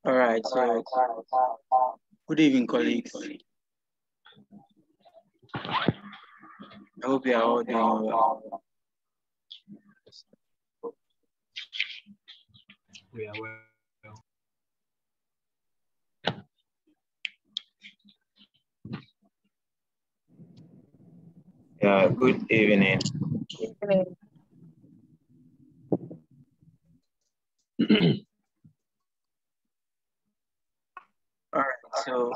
All right, so good evening, colleagues. I hope you are all doing well. We are well. Yeah, good evening. All right, so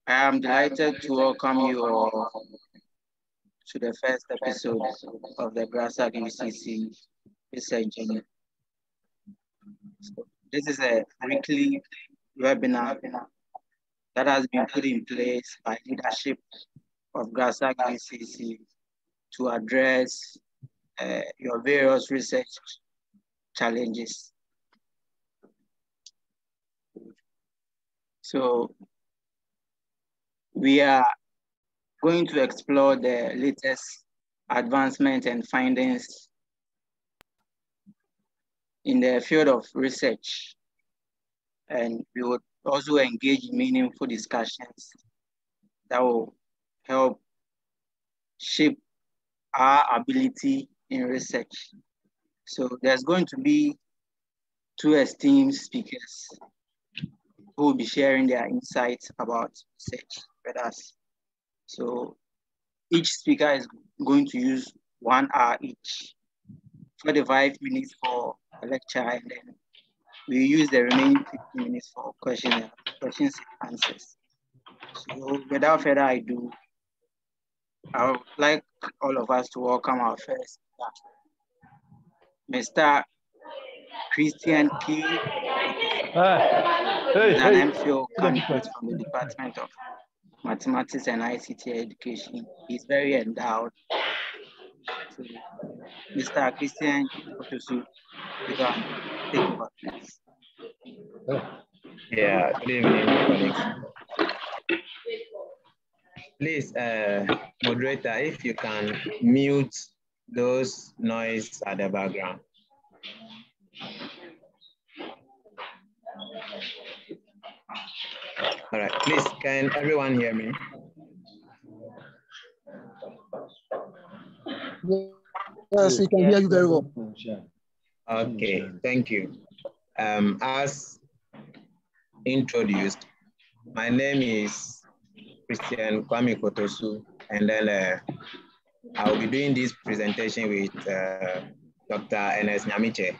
I am delighted to welcome you all to the first episode of the GRASAG-UCC Research Journey'. So this is a weekly webinar that has been put in place by leadership of GRASAG-UCC to address your various research challenges. So we are going to explore the latest advancements and findings in the field of research, and we would also engage in meaningful discussions that will help shape our ability in research. So there's going to be two esteemed speakers who will be sharing their insights about research with us. So each speaker is going to use 1 hour each, 45 minutes for a lecture, and then we use the remaining 50 minutes for questions and answers. So without further ado, I would like all of us to welcome our first speaker, Mr. Christian P. He's an MPhil candidate from the Department of Mathematics and ICT Education. He's very endowed. So, Mr. Christian, you can take over, please. Yeah, good evening, colleagues. Please, moderator, if you can mute those noise at the background. All right, please, can everyone hear me? Yes, we can hear you very well. Okay, thank you. As introduced, my name is Christian Kwame Kotosu, and then I will be doing this presentation with Dr. Ernest Nyamiche.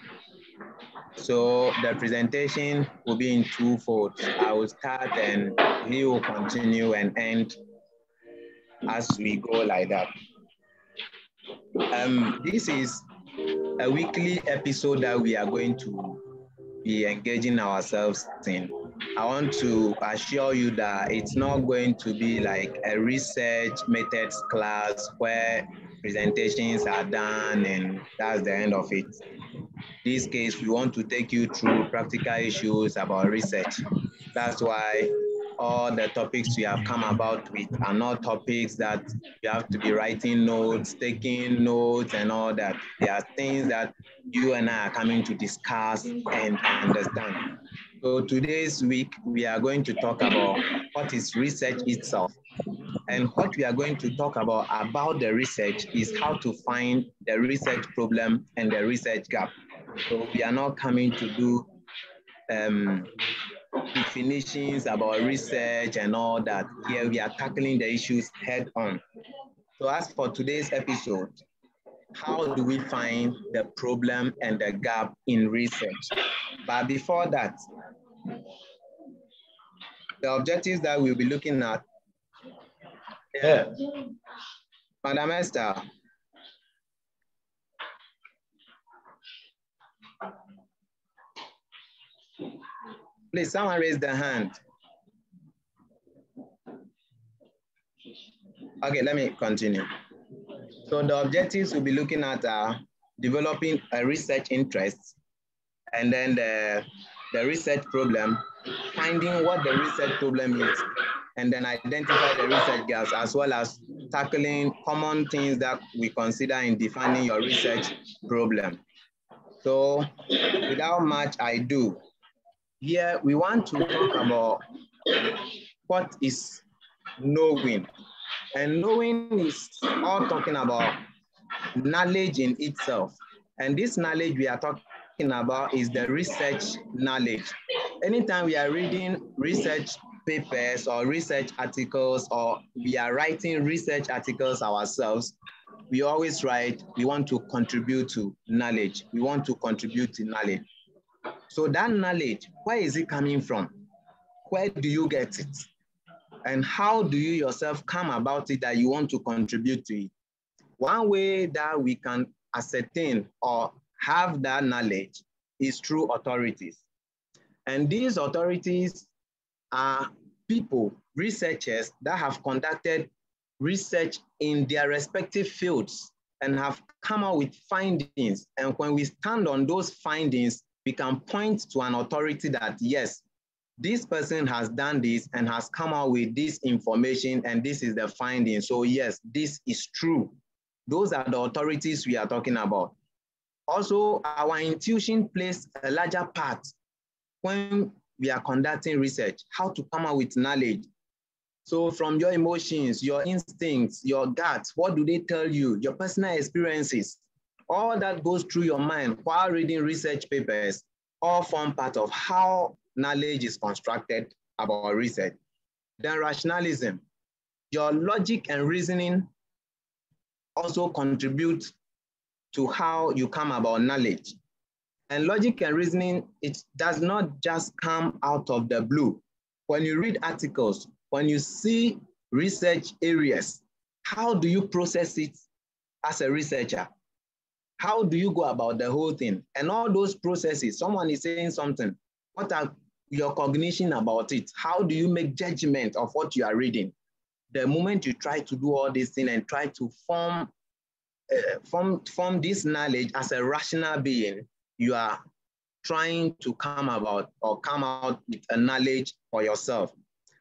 So the presentation will be in twofold. I will start and he will continue and end as we go like that. This is a weekly episode that we are going to be engaging ourselves in. I want to assure you that it's not going to be like a research methods class where presentations are done and that's the end of it. In this case, we want to take you through practical issues about research. That's why all the topics we have come about with are not topics that you have to be writing notes, taking notes and all that. They are things that you and I are coming to discuss and understand. So today's week, we are going to talk about what is research itself. And what we are going to talk about the research is how to find the research problem and the research gap. So we are not coming to do definitions about research and all that. Here we are tackling the issues head on. So as for today's episode, how do we find the problem and the gap in research? But before that, the objectives that we'll be looking at. Yeah. Madam Esther. Please, someone raise their hand. Okay, let me continue. So the objectives we'll be looking at are developing a research interest, and then the research problem, finding what the research problem is, and then identify the research gaps, as well as tackling common things that we consider in defining your research problem. So without much ado, here we want to talk about what is knowing. And knowing is all talking about knowledge in itself. And this knowledge we are talking about is the research knowledge. Anytime we are reading research papers or research articles, or we are writing research articles ourselves, we always write, we want to contribute to knowledge. We want to contribute to knowledge. So that knowledge, where is it coming from? Where do you get it? And how do you yourself come about it that you want to contribute to it? One way that we can ascertain or have that knowledge is through authorities. And these authorities are people, researchers that have conducted research in their respective fields and have come out with findings. And when we stand on those findings, we can point to an authority that, yes, this person has done this and has come out with this information, and this is the finding. So yes, this is true. Those are the authorities we are talking about. Also, our intuition plays a larger part when we are conducting research, how to come out with knowledge. So from your emotions, your instincts, your guts, what do they tell you? Your personal experiences, all that goes through your mind while reading research papers, all form part of how knowledge is constructed about research. Then rationalism, your logic and reasoning also contribute to how you come about knowledge. And logic and reasoning, it does not just come out of the blue. When you read articles, when you see research areas, how do you process it as a researcher? How do you go about the whole thing? And all those processes, someone is saying something, what are your cognition about it? How do you make judgment of what you are reading? The moment you try to do all these things and try to form this knowledge as a rational being, you are trying to come about or come out with a knowledge for yourself.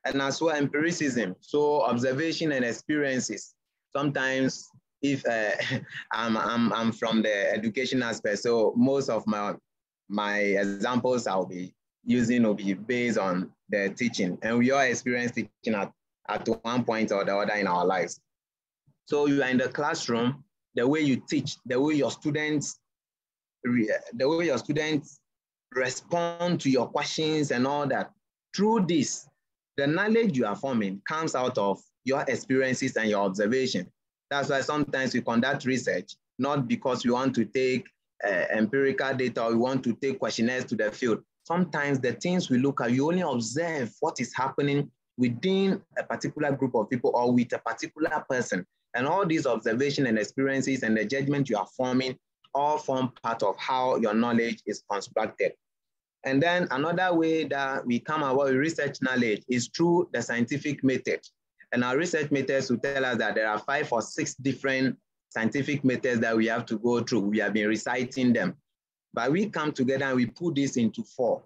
And as well, empiricism, so observation and experiences. Sometimes, if I'm from the education aspect, so most of my examples I'll be using will be based on the teaching, and we all experience teaching at one point or the other in our lives. So you are in the classroom, the way you teach, the way your students respond to your questions and all that. Through this, the knowledge you are forming comes out of your experiences and your observation. That's why sometimes we conduct research, not because we want to take empirical data or we want to take questionnaires to the field. Sometimes the things we look at, you only observe what is happening within a particular group of people or with a particular person. And all these observations and experiences and the judgment you are forming all form part of how your knowledge is constructed. And then another way that we come about with research knowledge is through the scientific method. And our research methods will tell us that there are 5 or 6 different scientific methods that we have to go through. We have been reciting them. But we come together and we put this into 4.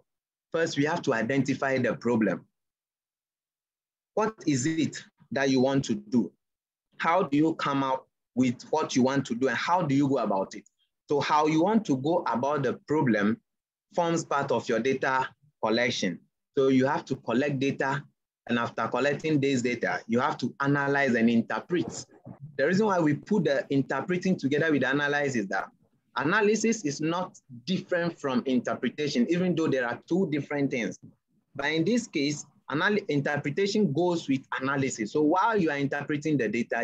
First, we have to identify the problem. What is it that you want to do? How do you come up with what you want to do and how do you go about it? So how you want to go about the problem forms part of your data collection. So you have to collect data, and after collecting this data, you have to analyze and interpret. The reason why we put the interpreting together with the analysis is that analysis is not different from interpretation, even though there are 2 different things. But in this case, interpretation goes with analysis. So while you are interpreting the data,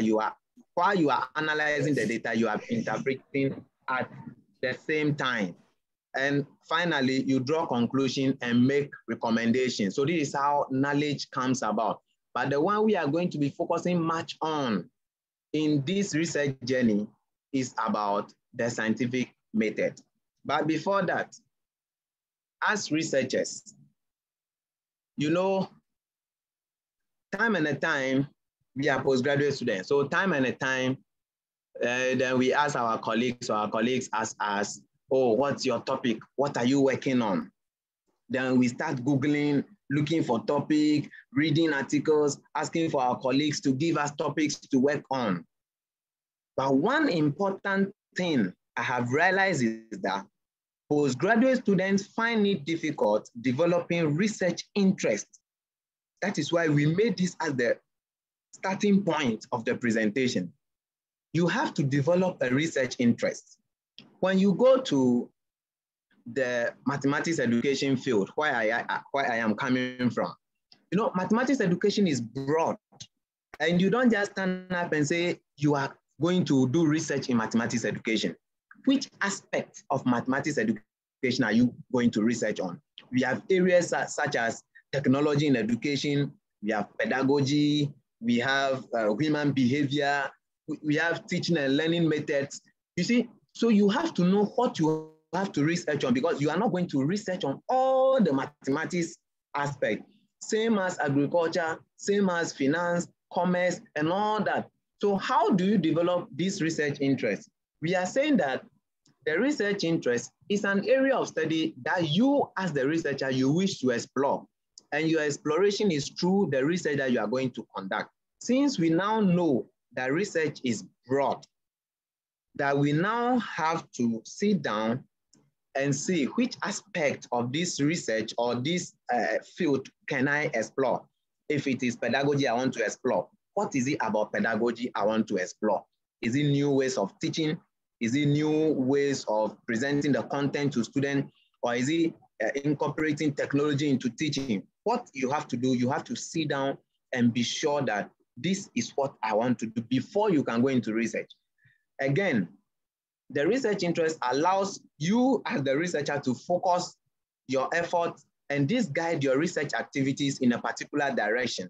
while you are analyzing the data, you are interpreting at the same time. And finally, you draw conclusion and make recommendations. So this is how knowledge comes about. But the one we are going to be focusing much on in this research journey is about the scientific method. But before that, as researchers, you know, time and time, we are postgraduate students. So time and time, then we ask our colleagues, or our colleagues ask us, oh, what's your topic? What are you working on? Then we start Googling, looking for topic, reading articles, asking for our colleagues to give us topics to work on. But one important thing I have realized is that Postgraduate students find it difficult developing research interest. That is why we made this as the starting point of the presentation. You have to develop a research interest. When you go to the mathematics education field, where I am coming from, you know, mathematics education is broad, and you don't just stand up and say you are going to do research in mathematics education. Which aspect of mathematics education are you going to research on? We have areas such as technology in education, we have pedagogy, we have human behavior, we have teaching and learning methods. You see, so you have to know what you have to research on, because you are not going to research on all the mathematics aspect. Same as agriculture, same as finance, commerce, and all that. So how do you develop this research interest? We are saying that the research interest is an area of study that you, as the researcher, you wish to explore. And your exploration is through the research that you are going to conduct. Since we now know that research is broad, that we now have to sit down and see which aspect of this research or this field can I explore. If it is pedagogy I want to explore, what is it about pedagogy I want to explore? Is it new ways of teaching? Is it new ways of presenting the content to students? Or is it incorporating technology into teaching? What you have to do, you have to sit down and be sure that this is what I want to do before you can go into research. Again, the research interest allows you as the researcher to focus your efforts, and this guide your research activities in a particular direction.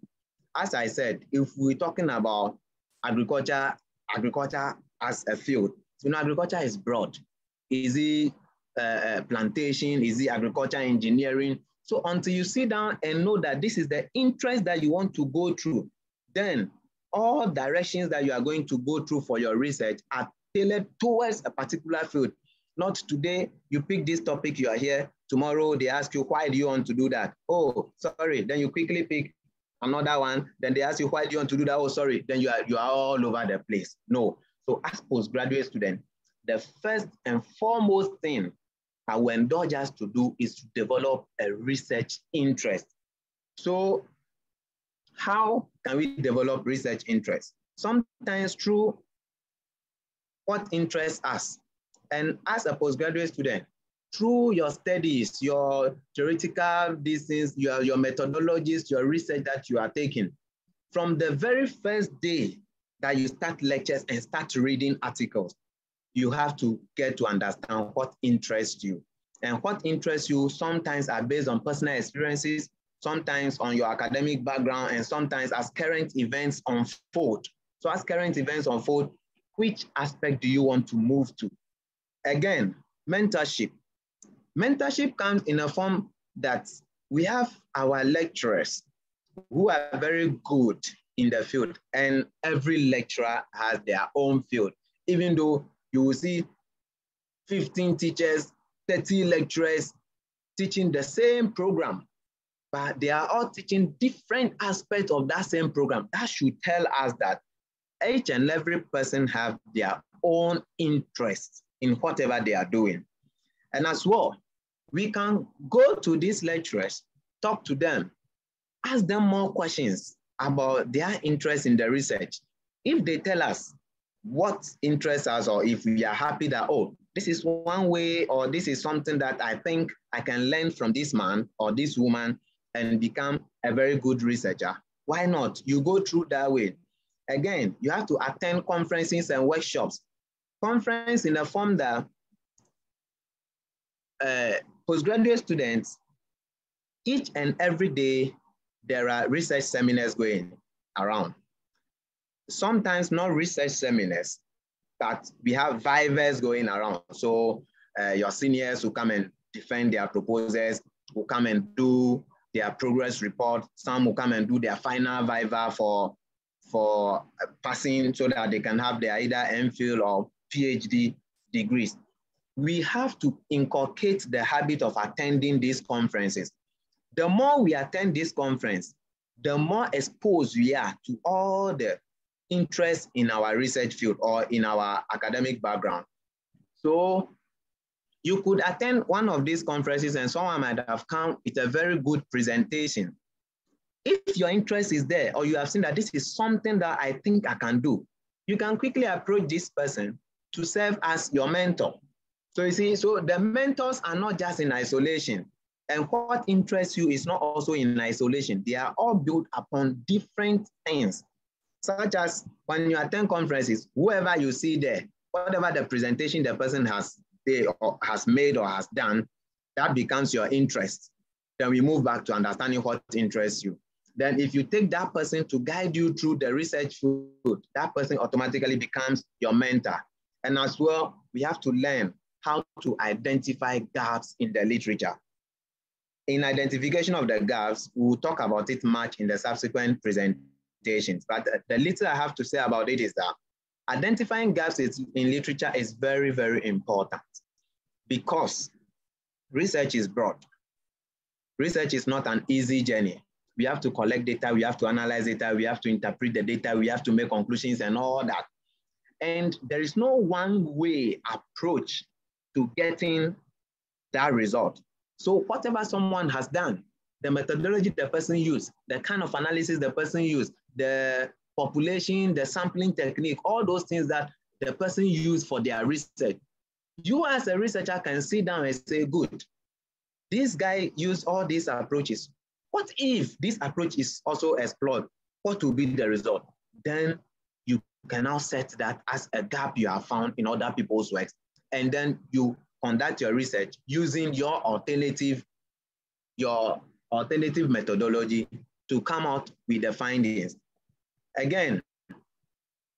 As I said, if we're talking about agriculture as a field, you know, agriculture is broad. Is it plantation? Is it agriculture engineering? So until you sit down and know that this is the interest that you want to go through, then all directions that you are going to go through for your research are tailored towards a particular field. Not today, you pick this topic, you are here. Tomorrow, they ask you, why do you want to do that? Oh, sorry. Then you quickly pick another one. Then they ask you, why do you want to do that? Oh, sorry. Then you are all over the place. No. So as postgraduate student, the first and foremost thing I will indulge us to do is to develop a research interest. So how can we develop research interest? Sometimes through what interests us. And as a postgraduate student, through your studies, your theoretical distance, your methodologies, your research that you are taking, from the very first day that you start lectures and start reading articles, you have to get to understand what interests you. And what interests you sometimes are based on personal experiences, sometimes on your academic background, and sometimes as current events unfold. So as current events unfold, which aspect do you want to move to? Again, mentorship. Mentorship comes in a form that we have our lecturers who are very good in the field, and every lecturer has their own field. Even though you will see 15 teachers, 30 lecturers teaching the same program, but they are all teaching different aspects of that same program. That should tell us that each and every person have their own interest in whatever they are doing. And as well, we can go to these lecturers, talk to them, ask them more questions about their interest in the research. If they tell us what interests us, or if we are happy that, oh, this is one way, or this is something that I think I can learn from this man or this woman and become a very good researcher, why not? You go through that way. Again, you have to attend conferences and workshops. Conference in the form that postgraduate students, each and every day, there are research seminars going around. Sometimes not research seminars, but we have vivas going around. So your seniors will come and defend their proposals, will come and do their progress report. Some will come and do their final viva for passing, so that they can have their either MPhil or PhD degrees. We have to inculcate the habit of attending these conferences. The more we attend this conference, the more exposed we are to all the interest in our research field or in our academic background. So You could attend one of these conferences and someone might have come with a very good presentation. If your interest is there, or you have seen that this is something that I think I can do, you can quickly approach this person to serve as your mentor. So you see, so the mentors are not just in isolation. And what interests you is not also in isolation. They are all built upon different things, such as when you attend conferences, whoever you see there, whatever the presentation the person has made or has done, that becomes your interest. Then we move back to understanding what interests you. Then if you take that person to guide you through the research field, that person automatically becomes your mentor. And as well, we have to learn how to identify gaps in the literature. In identification of the gaps, we'll talk about it much in the subsequent presentations. But the little I have to say about it is that identifying gaps in literature is very, very important because research is broad. Research is not an easy journey. We have to collect data, we have to analyze data, we have to interpret the data, we have to make conclusions and all that. And there is no one way approach to getting that result. So whatever someone has done, the methodology the person used, the kind of analysis the person used, the population, the sampling technique, all those things that the person used for their research, you as a researcher can sit down and say, good, this guy used all these approaches. What if this approach is also explored? What will be the result? Then you can now set that as a gap you have found in other people's works. And then you conduct your research using your alternative methodology to come out with the findings. Again,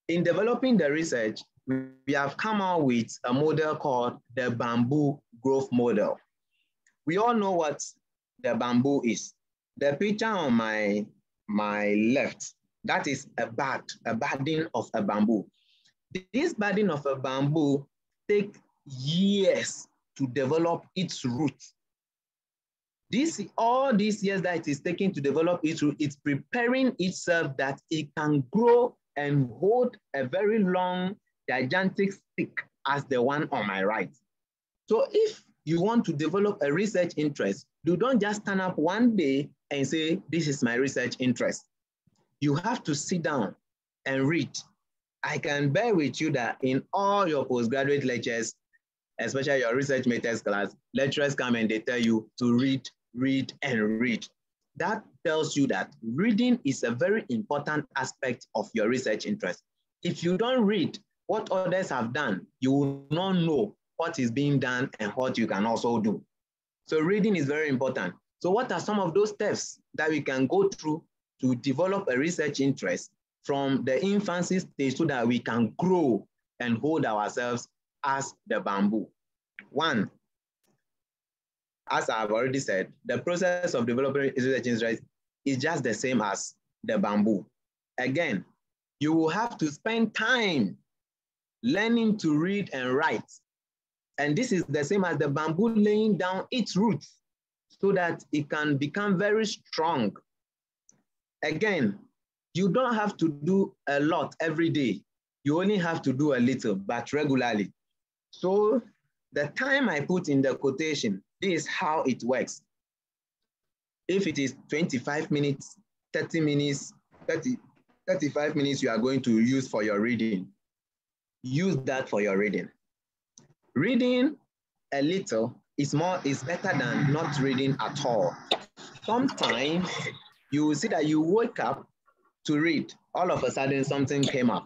in developing the research, we have come out with a model called the bamboo growth model. We all know what the bamboo is. The picture on my left, that is a budding of a bamboo. This budding of a bamboo takes years to develop its roots. All these years that it is taking to develop its root, it's preparing itself that it can grow and hold a very long, gigantic stick as the one on my right. So if you want to develop a research interest, you don't just stand up one day and say, this is my research interest. You have to sit down and read. I can bear with you that in all your postgraduate lectures, especially your research methods class, lecturers come and they tell you to read, read, and read. That tells you that reading is a very important aspect of your research interest. If you don't read what others have done, you will not know what is being done and what you can also do. So reading is very important. So what are some of those steps that we can go through to develop a research interest from the infancy stage so that we can grow and hold ourselves as the bamboo? One, as I've already said, the process of developing research interest is just the same as the bamboo. Again, you will have to spend time learning to read and write. And this is the same as the bamboo laying down its roots so that it can become very strong. Again, you don't have to do a lot every day. You only have to do a little, but regularly. So the time I put in the quotation, this is how it works. If it is 25 minutes, 30 minutes, 35 minutes you are going to use for your reading, use that for your reading. Reading a little is better than not reading at all. Sometimes you will see that you wake up to read, all of a sudden something came up.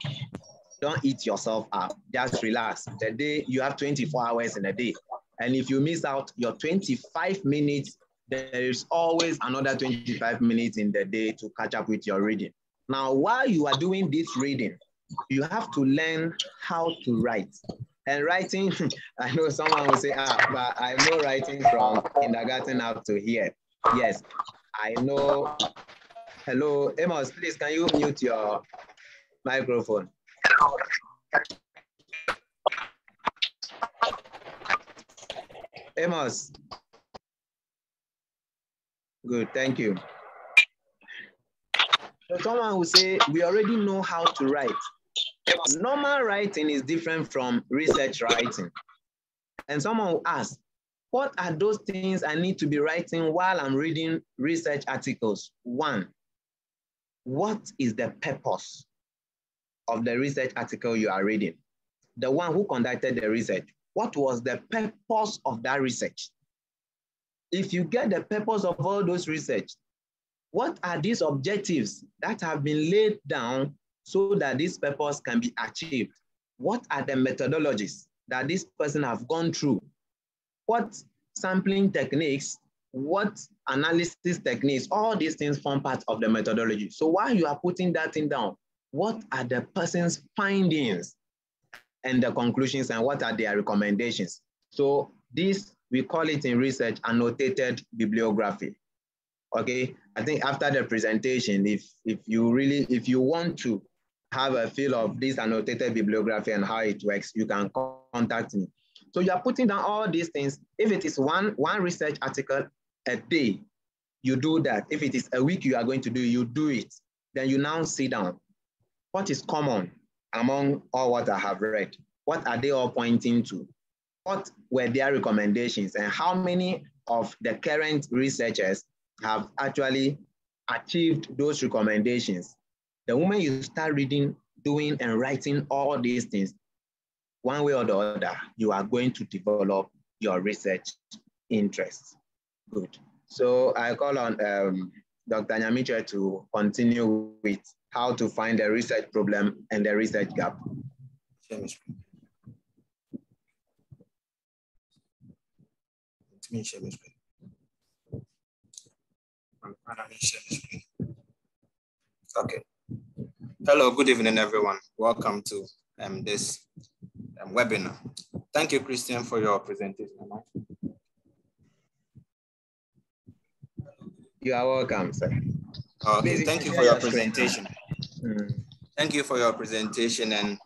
Don't eat yourself up, just relax. The day, you have 24 hours in a day. And if you miss out your 25 minutes, there is always another 25 minutes in the day to catch up with your reading. Now, while you are doing this reading, you have to learn how to write. And writing, I know someone will say, but I know writing from kindergarten up to here. Yes, I know. Hello, Amos, please, can you mute your microphone? Amos. Good, thank you. So someone will say, we already know how to write. Normal writing is different from research writing. And someone will ask, what are those things I need to be writing while I'm reading research articles? One, what is the purpose of the research article you are reading? The one who conducted the research, what was the purpose of that research? If you get the purpose of all those research, what are these objectives that have been laid down so that this purpose can be achieved? What are the methodologies that this person have gone through? What sampling techniques, what analysis techniques, all these things form part of the methodology. So while you are putting that thing down, what are the person's findings and the conclusions, and what are their recommendations? So this, we call it in research annotated bibliography. Okay, I think after the presentation, if you want to have a feel of this annotated bibliography and how it works, you can contact me. So you are putting down all these things. If it is one research article a day, you do that. If it is a week you are going to do, you do it. Then you now sit down. What is common among all what I have read? What are they all pointing to? What were their recommendations? And how many of the current researchers have actually achieved those recommendations? The moment you start reading, doing, and writing all these things, one way or the other, you are going to develop your research interests. Good. So I call on Dr. Nyamiche to continue with how to find the research problem and the research gap. Okay. Hello, good evening, everyone. Welcome to this webinar. Thank you, Christian, for your presentation. You are welcome, sir. Okay, thank you for your presentation. Thank you for your presentation and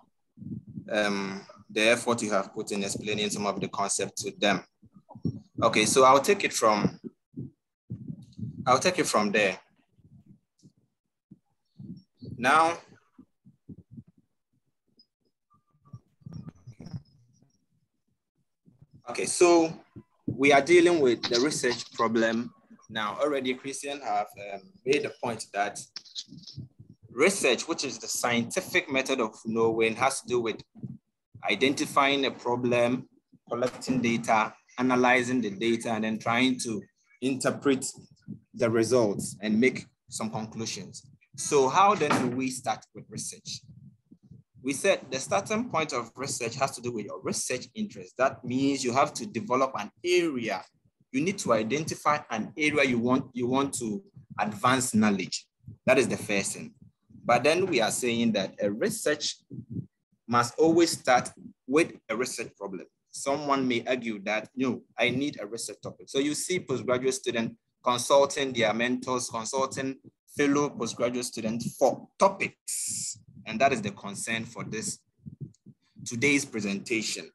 the effort you have put in explaining some of the concepts to them. Okay, so I'll take it from there. Now, okay, so we are dealing with the research problem. Now, already Christian have made the point that research, which is the scientific method of knowing, has to do with identifying a problem, collecting data, analyzing the data, and then trying to interpret the results and make some conclusions. So how then do we start with research? We said the starting point of research has to do with your research interest. That means you have to develop an area. You need to identify an area you want to advance knowledge. That is the first thing. But then we are saying that a research must always start with a research problem. Someone may argue that, no, I need a research topic. So you see postgraduate students consulting their mentors, consulting fellow postgraduate students for topics. And that is the concern for today's presentation.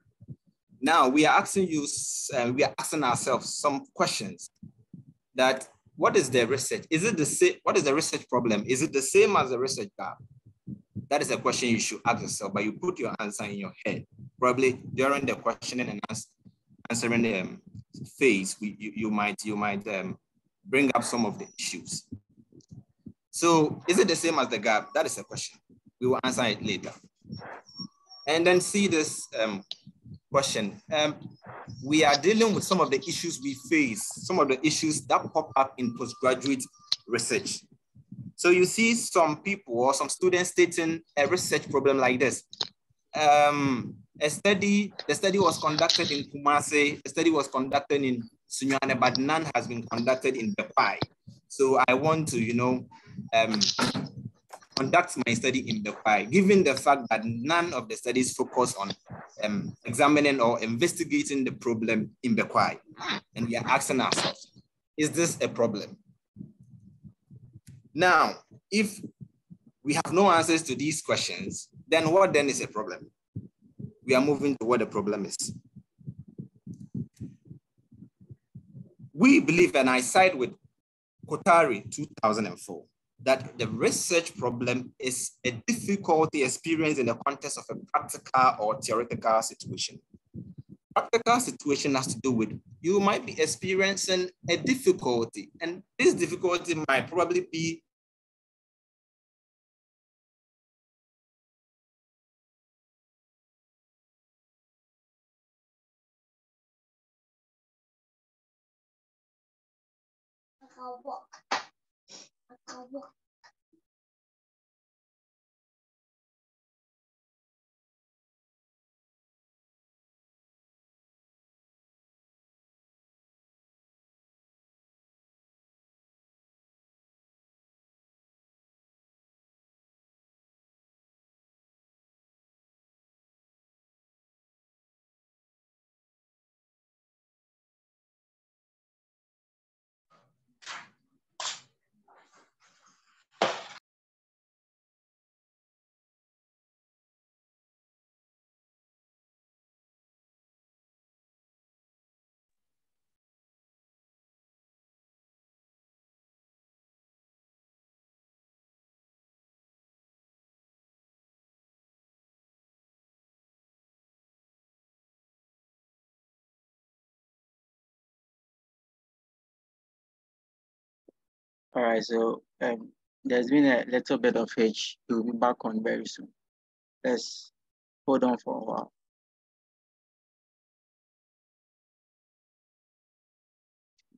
Now we are asking ourselves some questions. That what is the research? Is it the same? What is the research problem? Is it the same as the research gap? That is a question you should ask yourself, but you put your answer in your head. Probably during the questioning and answering phase, you might bring up some of the issues. So is it the same as the gap? That is a question. We will answer it later. And then see this question. We are dealing with some of the issues we face, some of the issues that pop up in postgraduate research. So you see some people or some students stating a research problem like this. The study was conducted in Kumasi, a study was conducted in Sunyane, but none has been conducted in Bekwai. So I want to, conduct my study in Bekwai, given the fact that none of the studies focus on examining or investigating the problem in Bekwai. And we are asking ourselves, is this a problem? Now, if we have no answers to these questions, then what then is a problem? We are moving to what the problem is. We believe, and I side with Kotari 2004, that the research problem is a difficulty experienced in the context of a practical or theoretical situation. practical situation has to do with you might be experiencing a difficulty, and this difficulty might probably be All right, so there's been a little bit of hitch. We'll be back on very soon. Let's hold on for a while.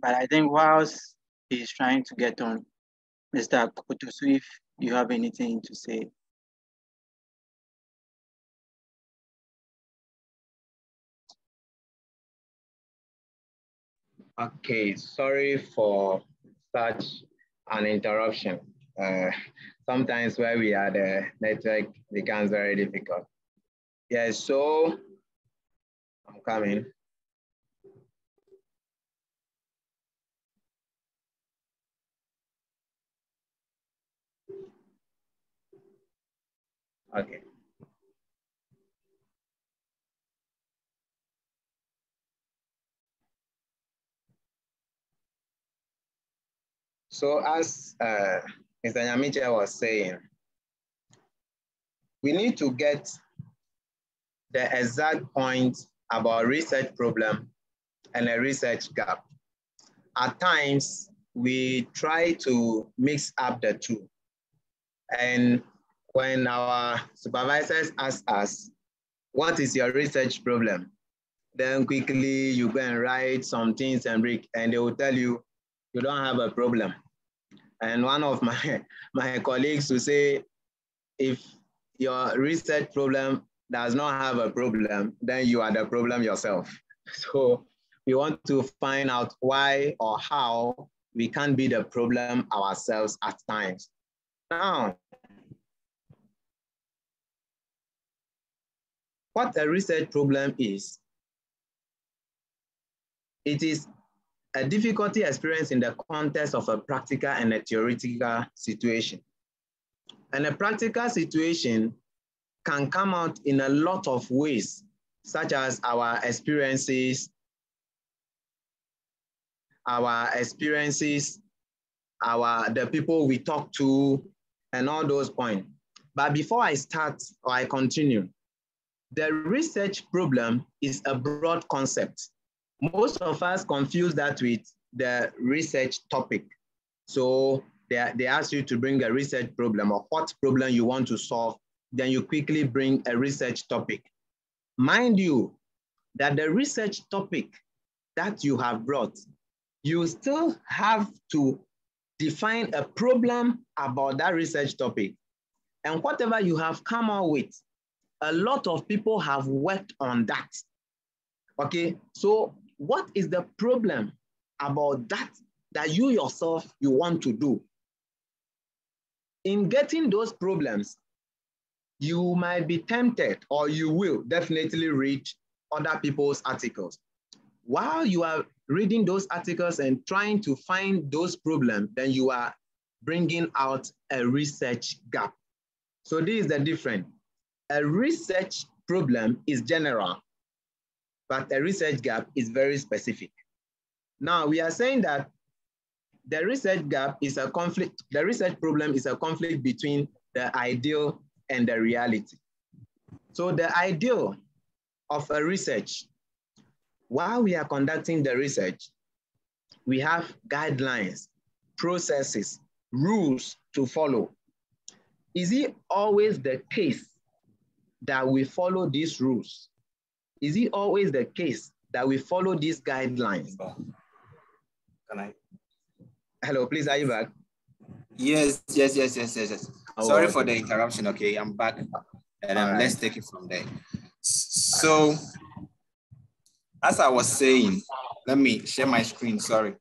But I think whilst he's trying to get on, Mr. Kotosu, if you have anything to say. Okay, sorry for such an interruption. Sometimes where we are, the network becomes very difficult. Yes, so I'm coming. Okay. So as Mr. Nyamiche was saying, we need to get the exact point about research problem and a research gap. At times, we try to mix up the two. And when our supervisors ask us, what is your research problem? Then quickly you go and write some things and they will tell you, you don't have a problem. And one of my colleagues will say, if your research problem does not have a problem, then you are the problem yourself. So we want to find out why or how we can be the problem ourselves at times. Now, what a research problem is, it is a difficulty experienced in the context of a practical and a theoretical situation. And a practical situation can come out in a lot of ways, such as the people we talk to, and all those points. But before I start or I continue, the research problem is a broad concept. Most of us confuse that with the research topic. So they ask you to bring a research problem or what problem you want to solve, then you quickly bring a research topic. Mind you, that the research topic that you have brought, you still have to define a problem about that research topic. And whatever you have come out with, a lot of people have worked on that. Okay, so what is the problem about that you yourself you want to do? In getting those problems, you might be tempted, or you will definitely read other people's articles. While you are reading those articles and trying to find those problems, then you are bringing out a research gap. So this is the difference. A research problem is general, but a research gap is very specific. Now we are saying that the research gap is a conflict, the research problem is a conflict between the ideal and the reality. So the ideal of a research while we are conducting the research, we have guidelines, processes, rules to follow. Is it always the case that we follow these rules? Is it always the case that we follow these guidelines? Can I? Hello, please, are you back? Yes. Oh, Sorry okay. for the interruption. Okay, I'm back. And right. Let's take it from there. So, as I was saying, let me share my screen, sorry.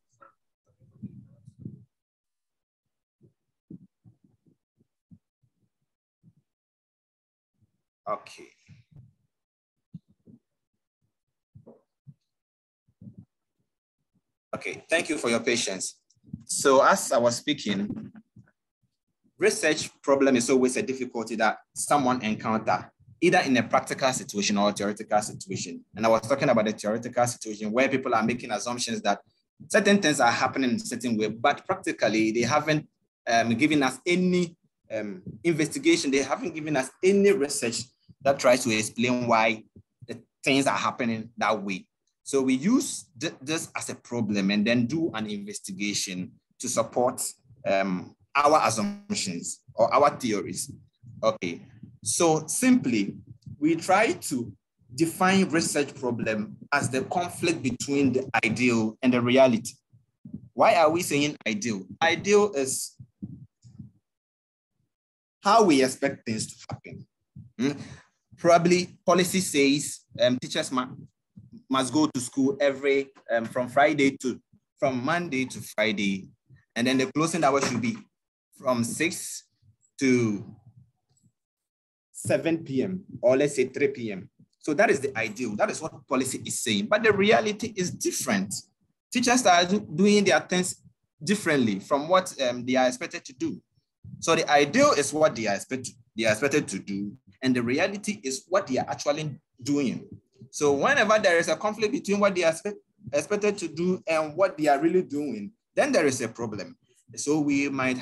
Okay. Okay, thank you for your patience. So as I was speaking, research problem is always a difficulty that someone encounters, either in a practical situation or a theoretical situation. And I was talking about the theoretical situation where people are making assumptions that certain things are happening in a certain way, but practically they haven't given us any investigation. They haven't given us any research that tries to explain why the things are happening that way. So we use this as a problem and then do an investigation to support our assumptions or our theories. Okay, so simply, we try to define research problem as the conflict between the ideal and the reality. Why are we saying ideal? Ideal is how we expect things to happen. Probably policy says teachers must go to school every from Monday to Friday, and then the closing hour should be from 6 to 7 p.m. or let's say 3 p.m. So that is the ideal. That is what policy is saying. But the reality is different. Teachers are doing their things differently from what they are expected to do. So the ideal is what they are expected to do, and the reality is what they are actually doing. So whenever there is a conflict between what they are expected to do and what they are really doing, then there is a problem. So we might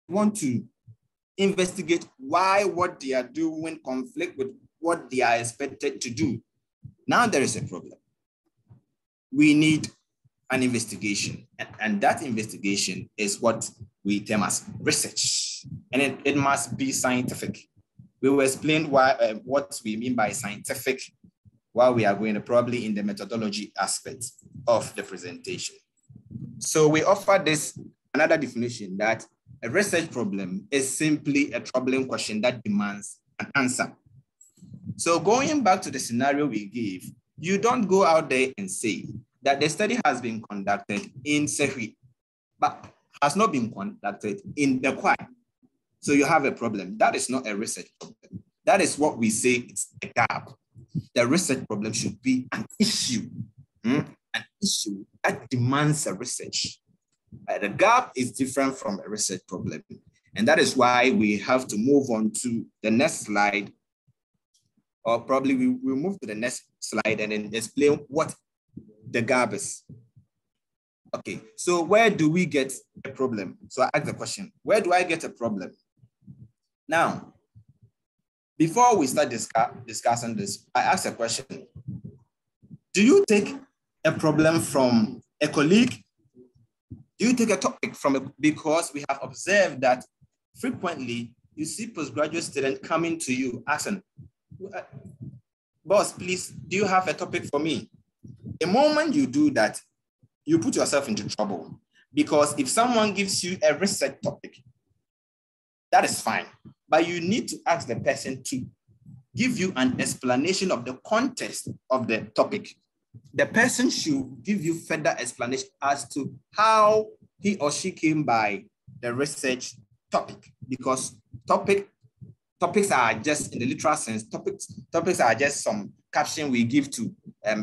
want to investigate why what they are doing conflict with what they are expected to do. Now there is a problem. We need an investigation, and that investigation is what we term as research, and it must be scientific. We will explain why what we mean by scientific while we are going to probably in the methodology aspect of the presentation. So we offer this another definition that a research problem is simply a troubling question that demands an answer. So going back to the scenario we gave, you don't go out there and say that the study has been conducted in Sehui, but has not been conducted in the Kwai. So you have a problem. That is not a research problem. That is what we say it's a gap. The research problem should be an issue that demands a research. The gap is different from a research problem. And that is why we have to move on to the next slide, or probably we'll move to the next slide and then explain what the gap is. Okay, so where do we get a problem? So I ask the question, where do I get a problem? Now, before we start discussing this, I ask a question. Do you take a problem from a colleague? Do you take a topic from because we have observed that frequently you see postgraduate students coming to you asking, boss, please, do you have a topic for me? The moment you do that, you put yourself into trouble, because if someone gives you a research topic, that is fine, but you need to ask the person to give you an explanation of the context of the topic. The person should give you further explanation as to how he or she came by the research topic, because topics are just, in the literal sense, topics are just some caption we give to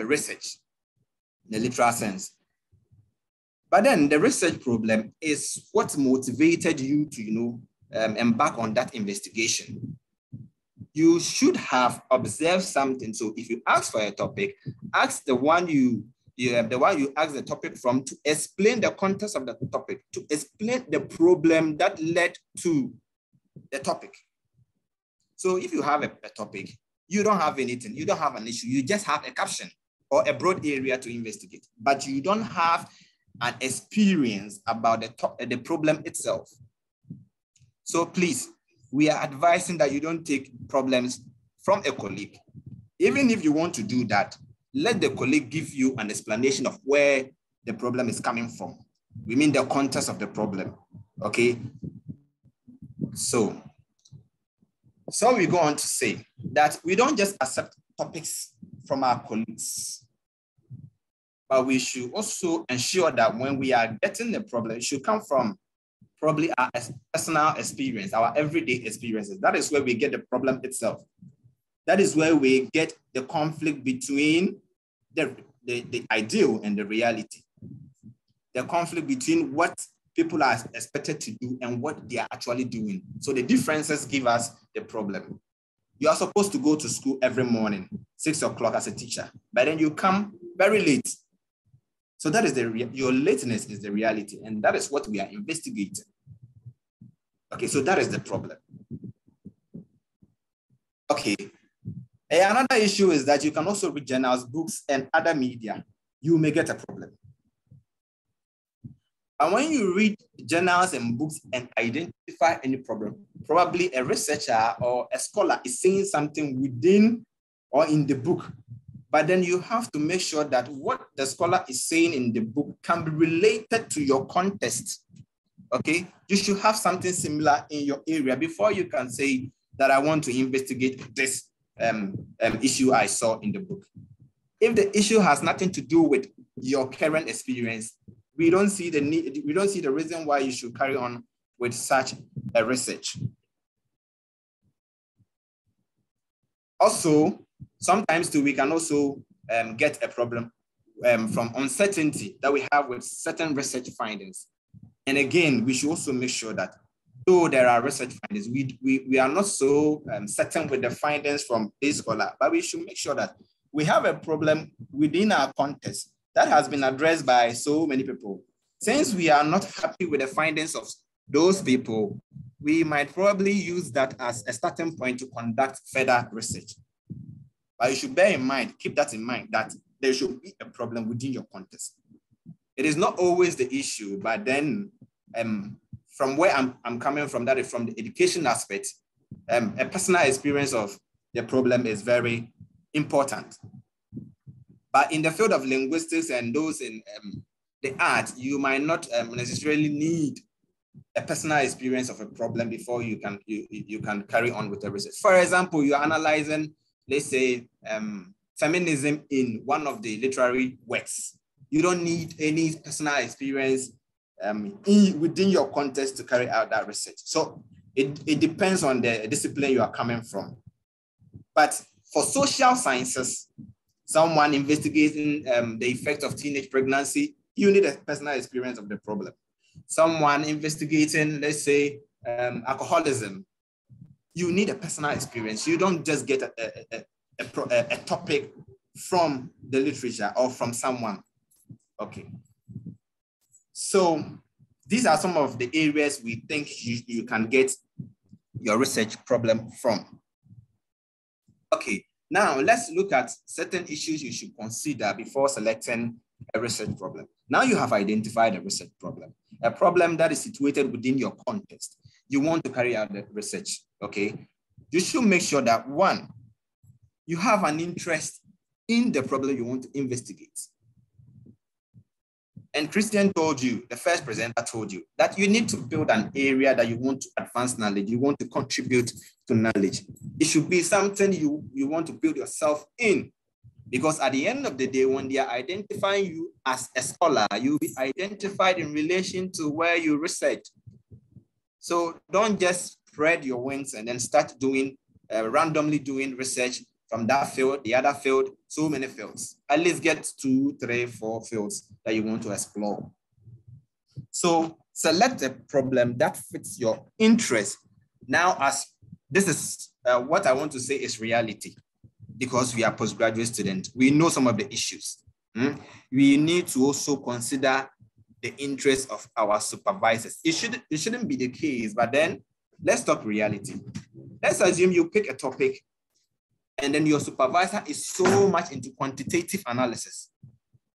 research, in the literal sense. But then the research problem is what motivated you to, embark on that investigation. You should have observed something. So if you ask for a topic, ask the one you ask the topic from to explain the context of the topic, to explain the problem that led to the topic. So if you have a topic, you don't have anything, you don't have an issue, you just have a caption. or a broad area to investigate, but you don't have an experience about the problem itself. So please, we are advising that you don't take problems from a colleague. Even if you want to do that, let the colleague give you an explanation of where the problem is coming from. We mean the context of the problem, okay? So we go on to say that we don't just accept topics from our colleagues, but we should also ensure that when we are getting the problem, it should come from probably our personal experience, our everyday experiences. That is where we get the problem itself. That is where we get the conflict between the ideal and the reality. The conflict between what people are expected to do and what they are actually doing. So the differences give us the problem. You are supposed to go to school every morning, 6 o'clock as a teacher, but then you come very late. So that is your lateness is the reality, and that is what we are investigating. Okay, so that is the problem. Okay, another issue is that you can also read journals, books, and other media. You may get a problem. And when you read journals and books and identify any problem, probably a researcher or a scholar is saying something within or in the book, but then you have to make sure that what the scholar is saying in the book can be related to your context, okay? You should have something similar in your area before you can say that I want to investigate this issue I saw in the book. If the issue has nothing to do with your current experience, we don't see the need, we don't see the reason why you should carry on with such a research. Also, sometimes too, we can also get a problem from uncertainty that we have with certain research findings. And again, we should also make sure that though there are research findings, we are not so certain with the findings from a scholar, but we should make sure that we have a problem within our context that has been addressed by so many people. Since we are not happy with the findings of those people, we might probably use that as a starting point to conduct further research. But you should bear in mind, keep that in mind, that there should be a problem within your context. It is not always the issue, but then from where I'm coming from, that is from the education aspect, a personal experience of the problem is very important. But in the field of linguistics and those in the art, you might not necessarily need a personal experience of a problem before you can carry on with the research. For example, you're analyzing, let's say, feminism in one of the literary works. You don't need any personal experience within your context to carry out that research. So it depends on the discipline you are coming from. But for social sciences, someone investigating the effect of teenage pregnancy, you need a personal experience of the problem. Someone investigating, let's say, alcoholism, you need a personal experience. You don't just get a topic from the literature or from someone. Okay. So these are some of the areas we think you can get your research problem from. Okay, now let's look at certain issues you should consider before selecting a research problem. Now you have identified a research problem, a problem that is situated within your context. You want to carry out the research, okay? You should make sure that, one, you have an interest in the problem you want to investigate. And Christian told you, the first presenter told you, that you need to build an area that you want to advance knowledge, you want to contribute to knowledge. It should be something you want to build yourself in. Because at the end of the day, when they are identifying you as a scholar, you'll be identified in relation to where you research. So don't just spread your wings and then start doing, randomly doing research from that field, the other field, so many fields. At least get 2, 3, 4 fields that you want to explore. So select a problem that fits your interest. Now, as this is what I want to say is reality, because we are postgraduate students, we know some of the issues. We need to also consider the interests of our supervisors. It shouldn't be the case, but then let's talk reality. Let's assume you pick a topic and then your supervisor is so much into quantitative analysis.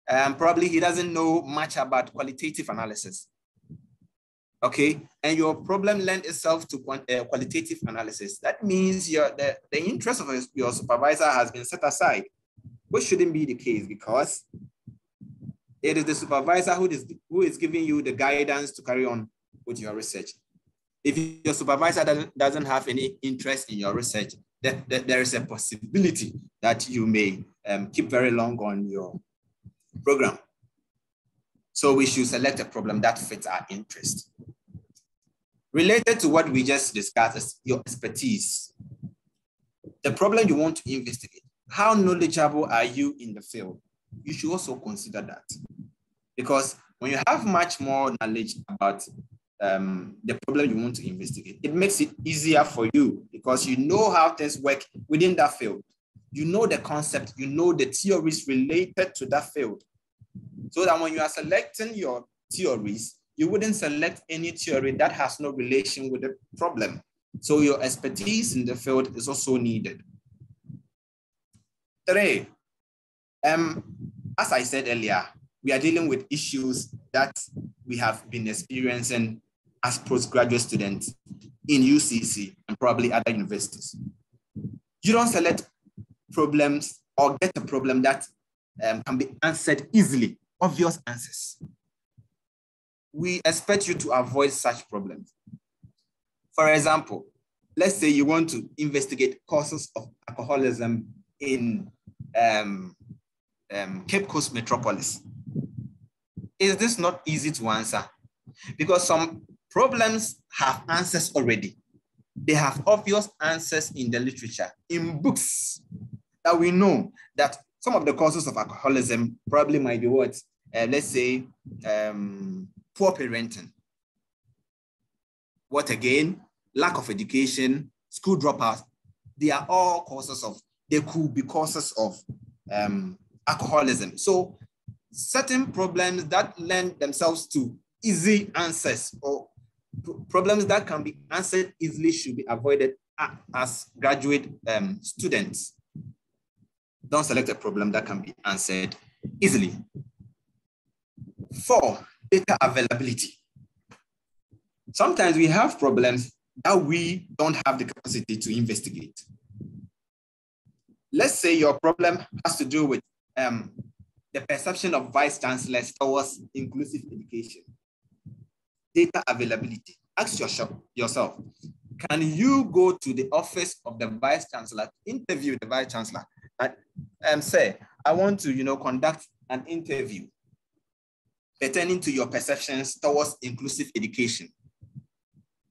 Probably he doesn't know much about qualitative analysis. Okay, and your problem lends itself to qualitative analysis. That means the interest of your supervisor has been set aside, which shouldn't be the case, because it is the supervisor who is giving you the guidance to carry on with your research. If your supervisor doesn't have any interest in your research, there is a possibility that you may keep very long on your program. So we should select a problem that fits our interest. Related to what we just discussed is your expertise. The problem you want to investigate. How knowledgeable are you in the field? You should also consider that. Because when you have much more knowledge about the problem you want to investigate, it makes it easier for you because you know how things work within that field. You know the concept, you know the theories related to that field. So that when you are selecting your theories, you wouldn't select any theory that has no relation with the problem. So your expertise in the field is also needed. 3, as I said earlier, we are dealing with issues that we have been experiencing as postgraduate students in UCC and probably other universities. You don't select problems or get a problem that can be answered easily, obvious answers. We expect you to avoid such problems. For example, let's say you want to investigate causes of alcoholism in Cape Coast metropolis. Is this not easy to answer? Because some problems have answers already. They have obvious answers in the literature, in books, that we know that some of the causes of alcoholism probably might be what? Let's say, poor parenting. What again? Lack of education, school dropouts. They are all causes of, they could be causes of alcoholism. So certain problems that lend themselves to easy answers or problems that can be answered easily should be avoided as graduate students. Don't select a problem that can be answered easily. 4, data availability. Sometimes we have problems that we don't have the capacity to investigate. Let's say your problem has to do with the perception of vice chancellors towards inclusive education. Data availability. Ask yourself, can you go to the office of the vice chancellor, interview the vice chancellor, and say, I want to, conduct an interview pertaining to your perceptions towards inclusive education?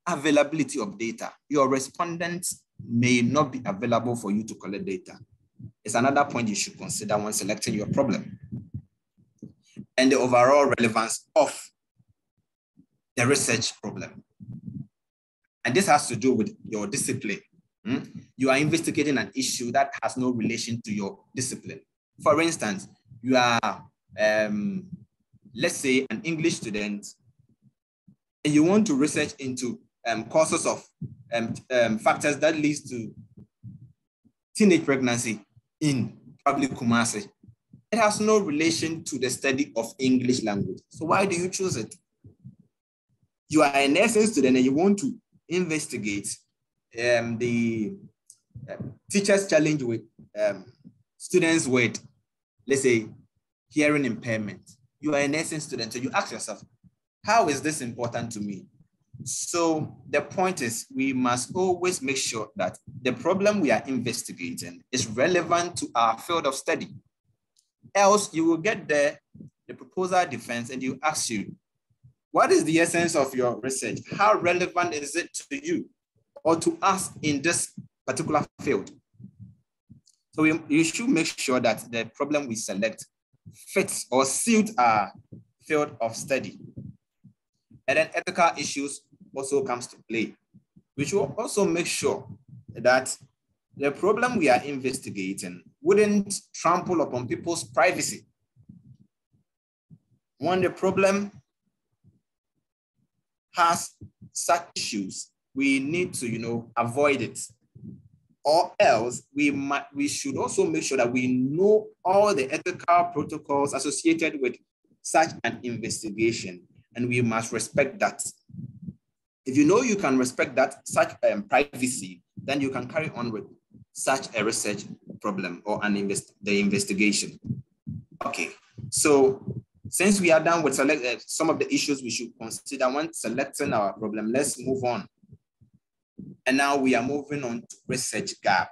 Availability of data. Your respondents may not be available for you to collect data. It's another point you should consider when selecting your problem. And the overall relevance of the research problem. And this has to do with your discipline. You are investigating an issue that has no relation to your discipline. For instance, you are, let's say, an English student, and you want to research into causes of factors that leads to teenage pregnancy in probably Kumasi. It has no relation to the study of English language. So why do you choose it? You are a nursing student and you want to investigate the teachers' challenge with students with, let's say, hearing impairment. You are a nursing student, so you ask yourself, how is this important to me? So the point is, we must always make sure that the problem we are investigating is relevant to our field of study. Else, you will get the proposal defense and you ask you, what is the essence of your research? How relevant is it to you or to us in this particular field? So you should make sure that the problem we select fits or suits our field of study. And then ethical issues also comes to play. We should also make sure that the problem we are investigating wouldn't trample upon people's privacy. When the problem has such issues, we need to, avoid it or else we should also make sure that we know all the ethical protocols associated with such an investigation, and we must respect that. If you know you can respect that, such privacy, then you can carry on with such a research problem or the investigation. Okay, so since we are done with some of the issues we should consider when selecting our problem, let's move on. And now we are moving on to research gap.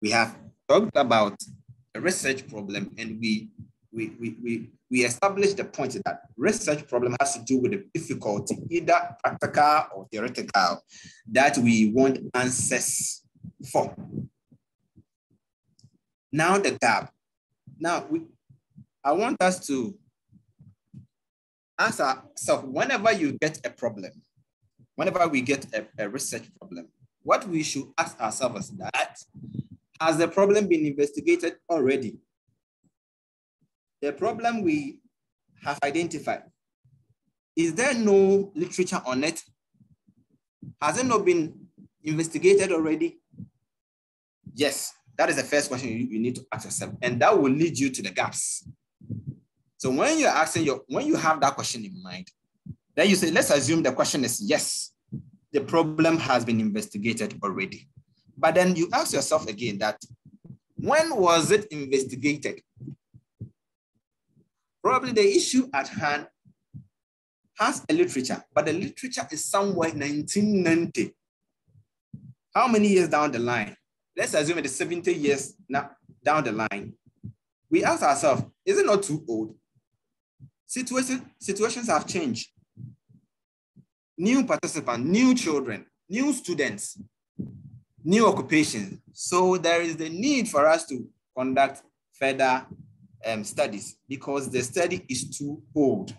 We have talked about a research problem, and we established the point that research problem has to do with the difficulty, either practical or theoretical, that we want answers for. Now the gap. Now I want us to ask ourselves, whenever you get a problem, whenever we get a research problem, what we should ask ourselves is that, has the problem been investigated already? The problem we have identified, is there no literature on it? Has it not been investigated already? Yes, that is the first question you need to ask yourself, and that will lead you to the gaps. So when you're asking when you have that question in mind, then you say, let's assume the question is yes, the problem has been investigated already. But then you ask yourself again that, when was it investigated? Probably the issue at hand has a literature, but the literature is somewhere 1990. How many years down the line? Let's assume it is 70 years now down the line. We ask ourselves, is it not too old? Situations have changed. New participants, new children, new students, new occupations. So there is the need for us to conduct further studies because the study is too old.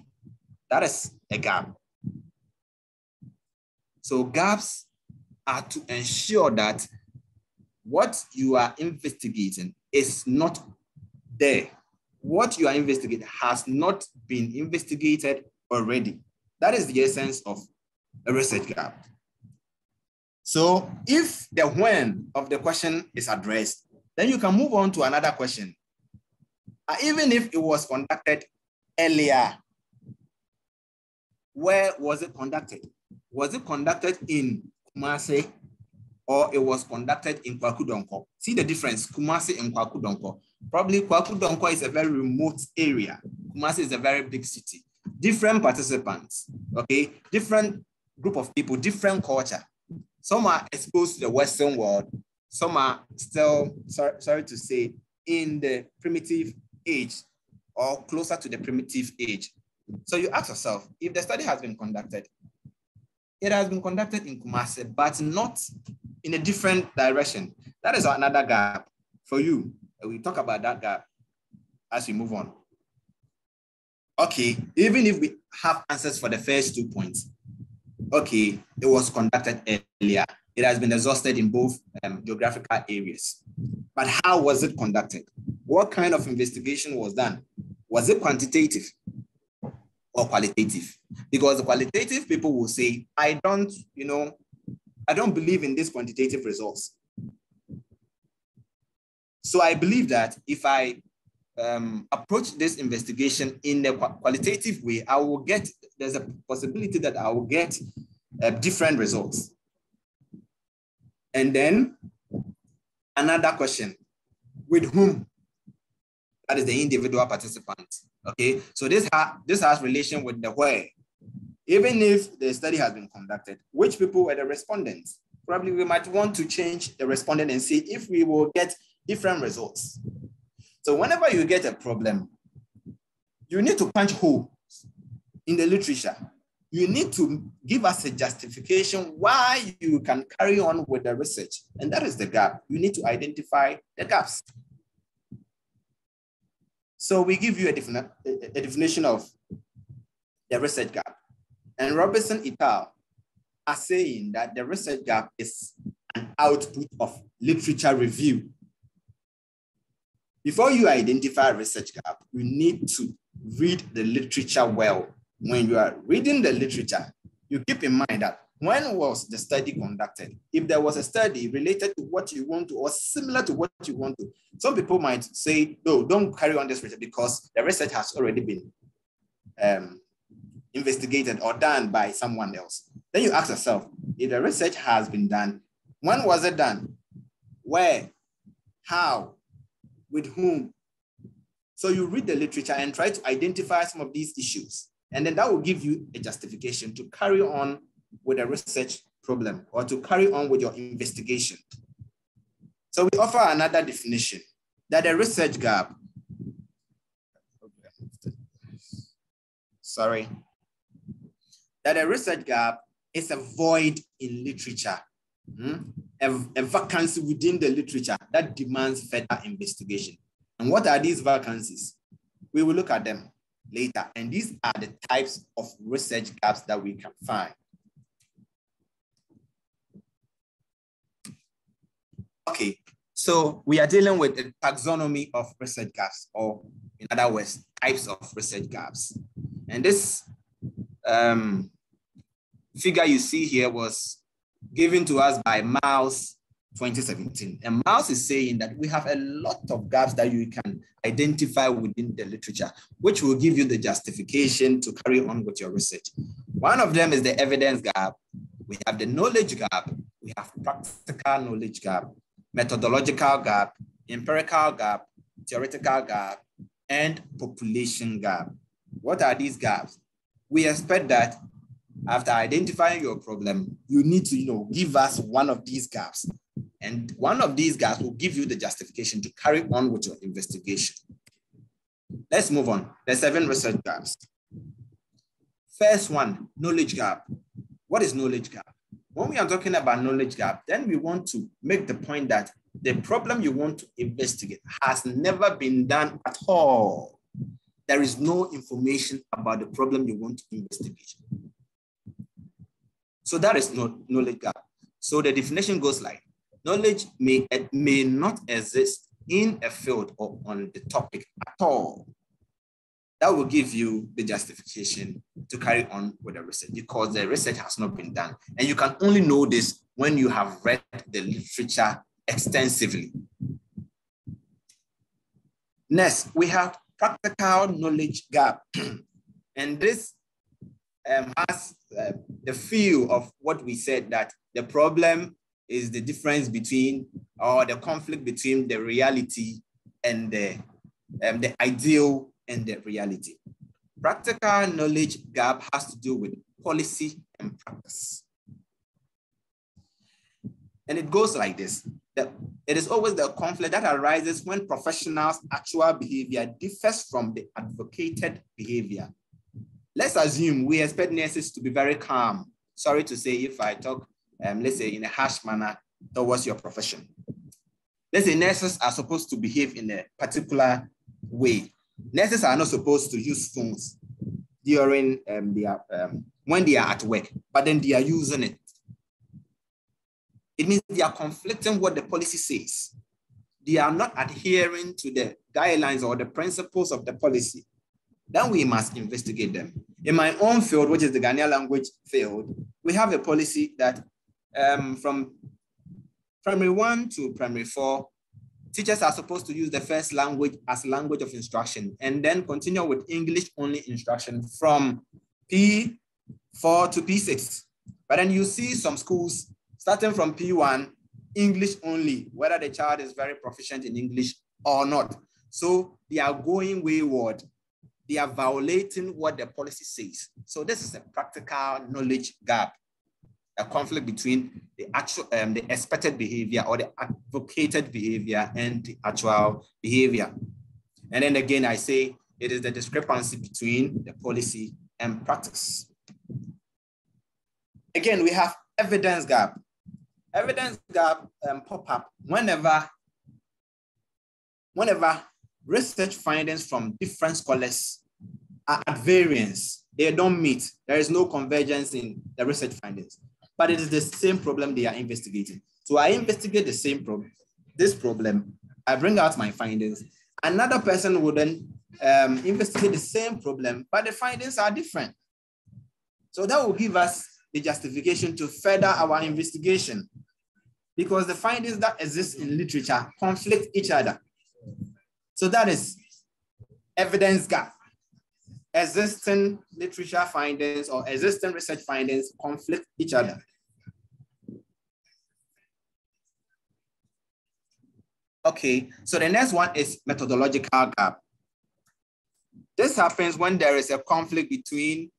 That is a gap. So gaps are to ensure that what you are investigating is not there. What you are investigating has not been investigated already. That is the essence of a research gap. So if the when of the question is addressed, then you can move on to another question. Even if it was conducted earlier, where was it conducted? Was it conducted in Kumasi or it was conducted in Kwaku Donko? See the difference, Kumasi and Kwaku Donko. Probably Kwaku Donko is a very remote area. Kumasi is a very big city. Different participants, okay? Different group of people, different culture. Some are exposed to the Western world. Some are still, sorry to say, in the primitive age or closer to the primitive age. So you ask yourself, if the study has been conducted, it has been conducted in Kumasi, but not in a different direction. That is another gap for you. We talk about that gap as we move on. Okay, even if we have answers for the first 2 points, okay, it was conducted earlier. It has been exhausted in both geographical areas. But how was it conducted? What kind of investigation was done? Was it quantitative or qualitative? Because the qualitative people will say, I don't believe in these quantitative results. So I believe that if I approach this investigation in a qualitative way, there's a possibility that I will get different results. And then another question, with whom? That is the individual participant, okay? So this has relation with the where. Even if the study has been conducted, which people were the respondents? Probably we might want to change the respondent and see if we will get different results. So whenever you get a problem, you need to punch holes in the literature. You need to give us a justification why you can carry on with the research. And that is the gap. You need to identify the gaps. So we give you a definition of the research gap. And Robertson et al. Are saying that the research gap is an output of literature review. Before you identify a research gap, you need to read the literature well. When you are reading the literature, you keep in mind that when was the study conducted? If there was a study related to what you want to or similar to what you want to, some people might say, no, don't carry on this research because the research has already been investigated or done by someone else. Then you ask yourself, if the research has been done, when was it done? Where? How? With whom? So you read the literature and try to identify some of these issues. And then that will give you a justification to carry on with a research problem or to carry on with your investigation. So we offer another definition that a research gap, that a research gap is a void in literature, a vacancy within the literature that demands further investigation. And what are these vacancies? We will look at them later. And these are the types of research gaps that we can find. Okay, so we are dealing with the taxonomy of research gaps, or in other words, types of research gaps. And this figure you see here was given to us by Miles 2017. And Miles is saying that we have a lot of gaps that you can identify within the literature, which will give you the justification to carry on with your research. One of them is the evidence gap. We have the knowledge gap. We have practical knowledge gap, methodological gap, empirical gap, theoretical gap, and population gap. What are these gaps? We expect that after identifying your problem, you need to give us one of these gaps. And one of these gaps will give you the justification to carry on with your investigation. Let's move on. There's 7 research gaps. First one, knowledge gap. What is knowledge gap? When we are talking about knowledge gap, then we want to make the point that the problem you want to investigate has never been done at all. There is no information about the problem you want to investigate. So that is knowledge gap. So the definition goes like, knowledge may not exist in a field or on the topic at all. That will give you the justification to carry on with the research because the research has not been done. And you can only know this when you have read the literature extensively. Next, we have practical knowledge gap. And this has the feel of what we said, that the problem is the difference between, or the conflict between the reality and the ideal and the reality. Practical knowledge gap has to do with policy and practice. And it goes like this. It is always the conflict that arises when professionals' actual behavior differs from the advocated behavior. Let's assume we expect nurses to be very calm. Sorry to say if I talk, let's say in a harsh manner towards your profession. Let's say nurses are supposed to behave in a particular way. Nurses are not supposed to use phones during when they are at work, but then they are using it. It means they are conflicting what the policy says. They are not adhering to the guidelines or the principles of the policy. Then we must investigate them. In my own field, which is the Ghanaian language field, we have a policy that from primary 1 to primary 4, teachers are supposed to use the first language as language of instruction and then continue with English only instruction from P4 to P6. But then you see some schools starting from P1, English only, whether the child is very proficient in English or not. So they are going wayward. They are violating what the policy says. So this is a practical knowledge gap, a conflict between the actual, the expected behavior or the advocated behavior and the actual behavior. And then again, I say it is the discrepancy between the policy and practice. Again, we have evidence gap. Evidence gap pop up whenever research findings from different scholars are at variance. They don't meet. There is no convergence in the research findings, but it is the same problem they are investigating. So I investigate the same problem, this problem, I bring out my findings. Another person would then investigate the same problem, but the findings are different. So that will give us the justification to further our investigation, because the findings that exist in literature conflict each other. So that is evidence gap. Existing literature findings or existing research findings conflict each other. Okay, so the next one is methodological gap. This happens when there is a conflict between,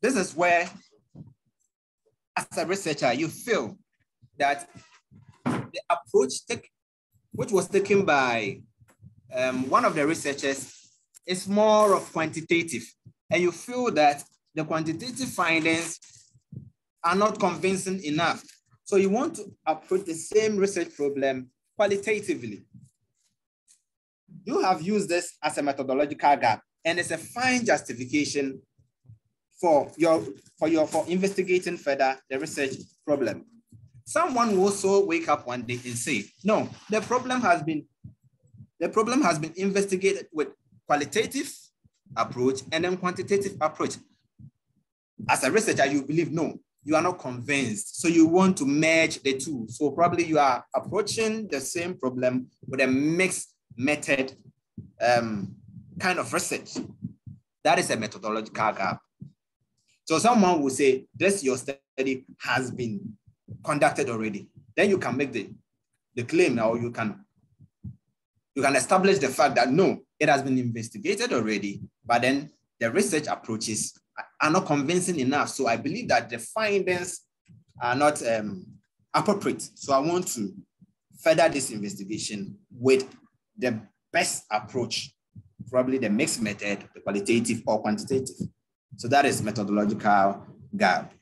this is where, as a researcher, you feel that the approach which was taken by one of the researchers is more of quantitative, and you feel that the quantitative findings are not convincing enough. So you want to approach the same research problem qualitatively. You have used this as a methodological gap, and it's a fine justification for investigating further the research problem. Someone will also wake up one day and say, no, the problem has been investigated with qualitative approach and then quantitative approach. As a researcher, you believe, no, you are not convinced. So you want to merge the two. So probably you are approaching the same problem with a mixed method kind of research. That is a methodological gap. So someone will say, this your study has been conducted already. Then you can make the claim, or you can establish the fact that no, it has been investigated already, but then the research approaches are not convincing enough. So I believe that the findings are not appropriate. So I want to further this investigation with the best approach, probably the mixed method, the qualitative or quantitative. So that is methodological gap.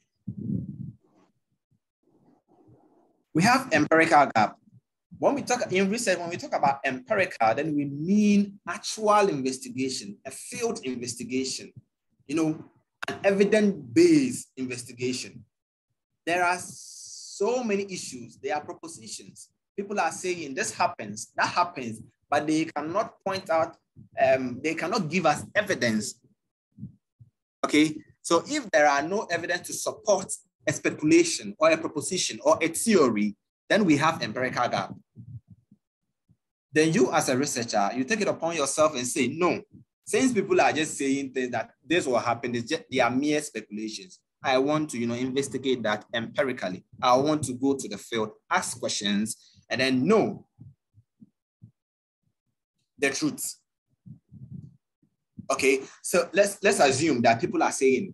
We have empirical gap. When we talk in research, when we talk about empirical, then we mean actual investigation, a field investigation, an evidence-based investigation. There are so many issues. There are propositions. People are saying this happens, that happens, but they cannot point out, they cannot give us evidence. Okay, so if there are no evidence to support a speculation or a proposition or a theory, then we have empirical gap. Then you as a researcher, you take it upon yourself and say, no, since people are just saying things that this will happen, they are mere speculations. I want to, investigate that empirically. I want to go to the field, ask questions, and then know the truth. Okay, so let's assume that people are saying,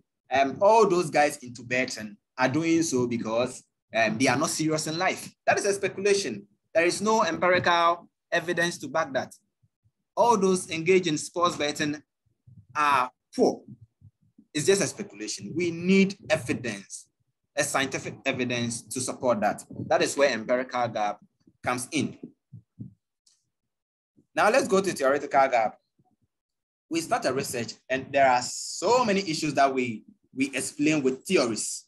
all those guys into Burton are doing so because they are not serious in life. That is a speculation. There is no empirical evidence to back that. All those engaged in sports betting are poor. It's just a speculation. We need evidence, a scientific evidence to support that. That is where empirical gap comes in. Now let's go to theoretical gap. We start a research and there are so many issues that we explain with theories.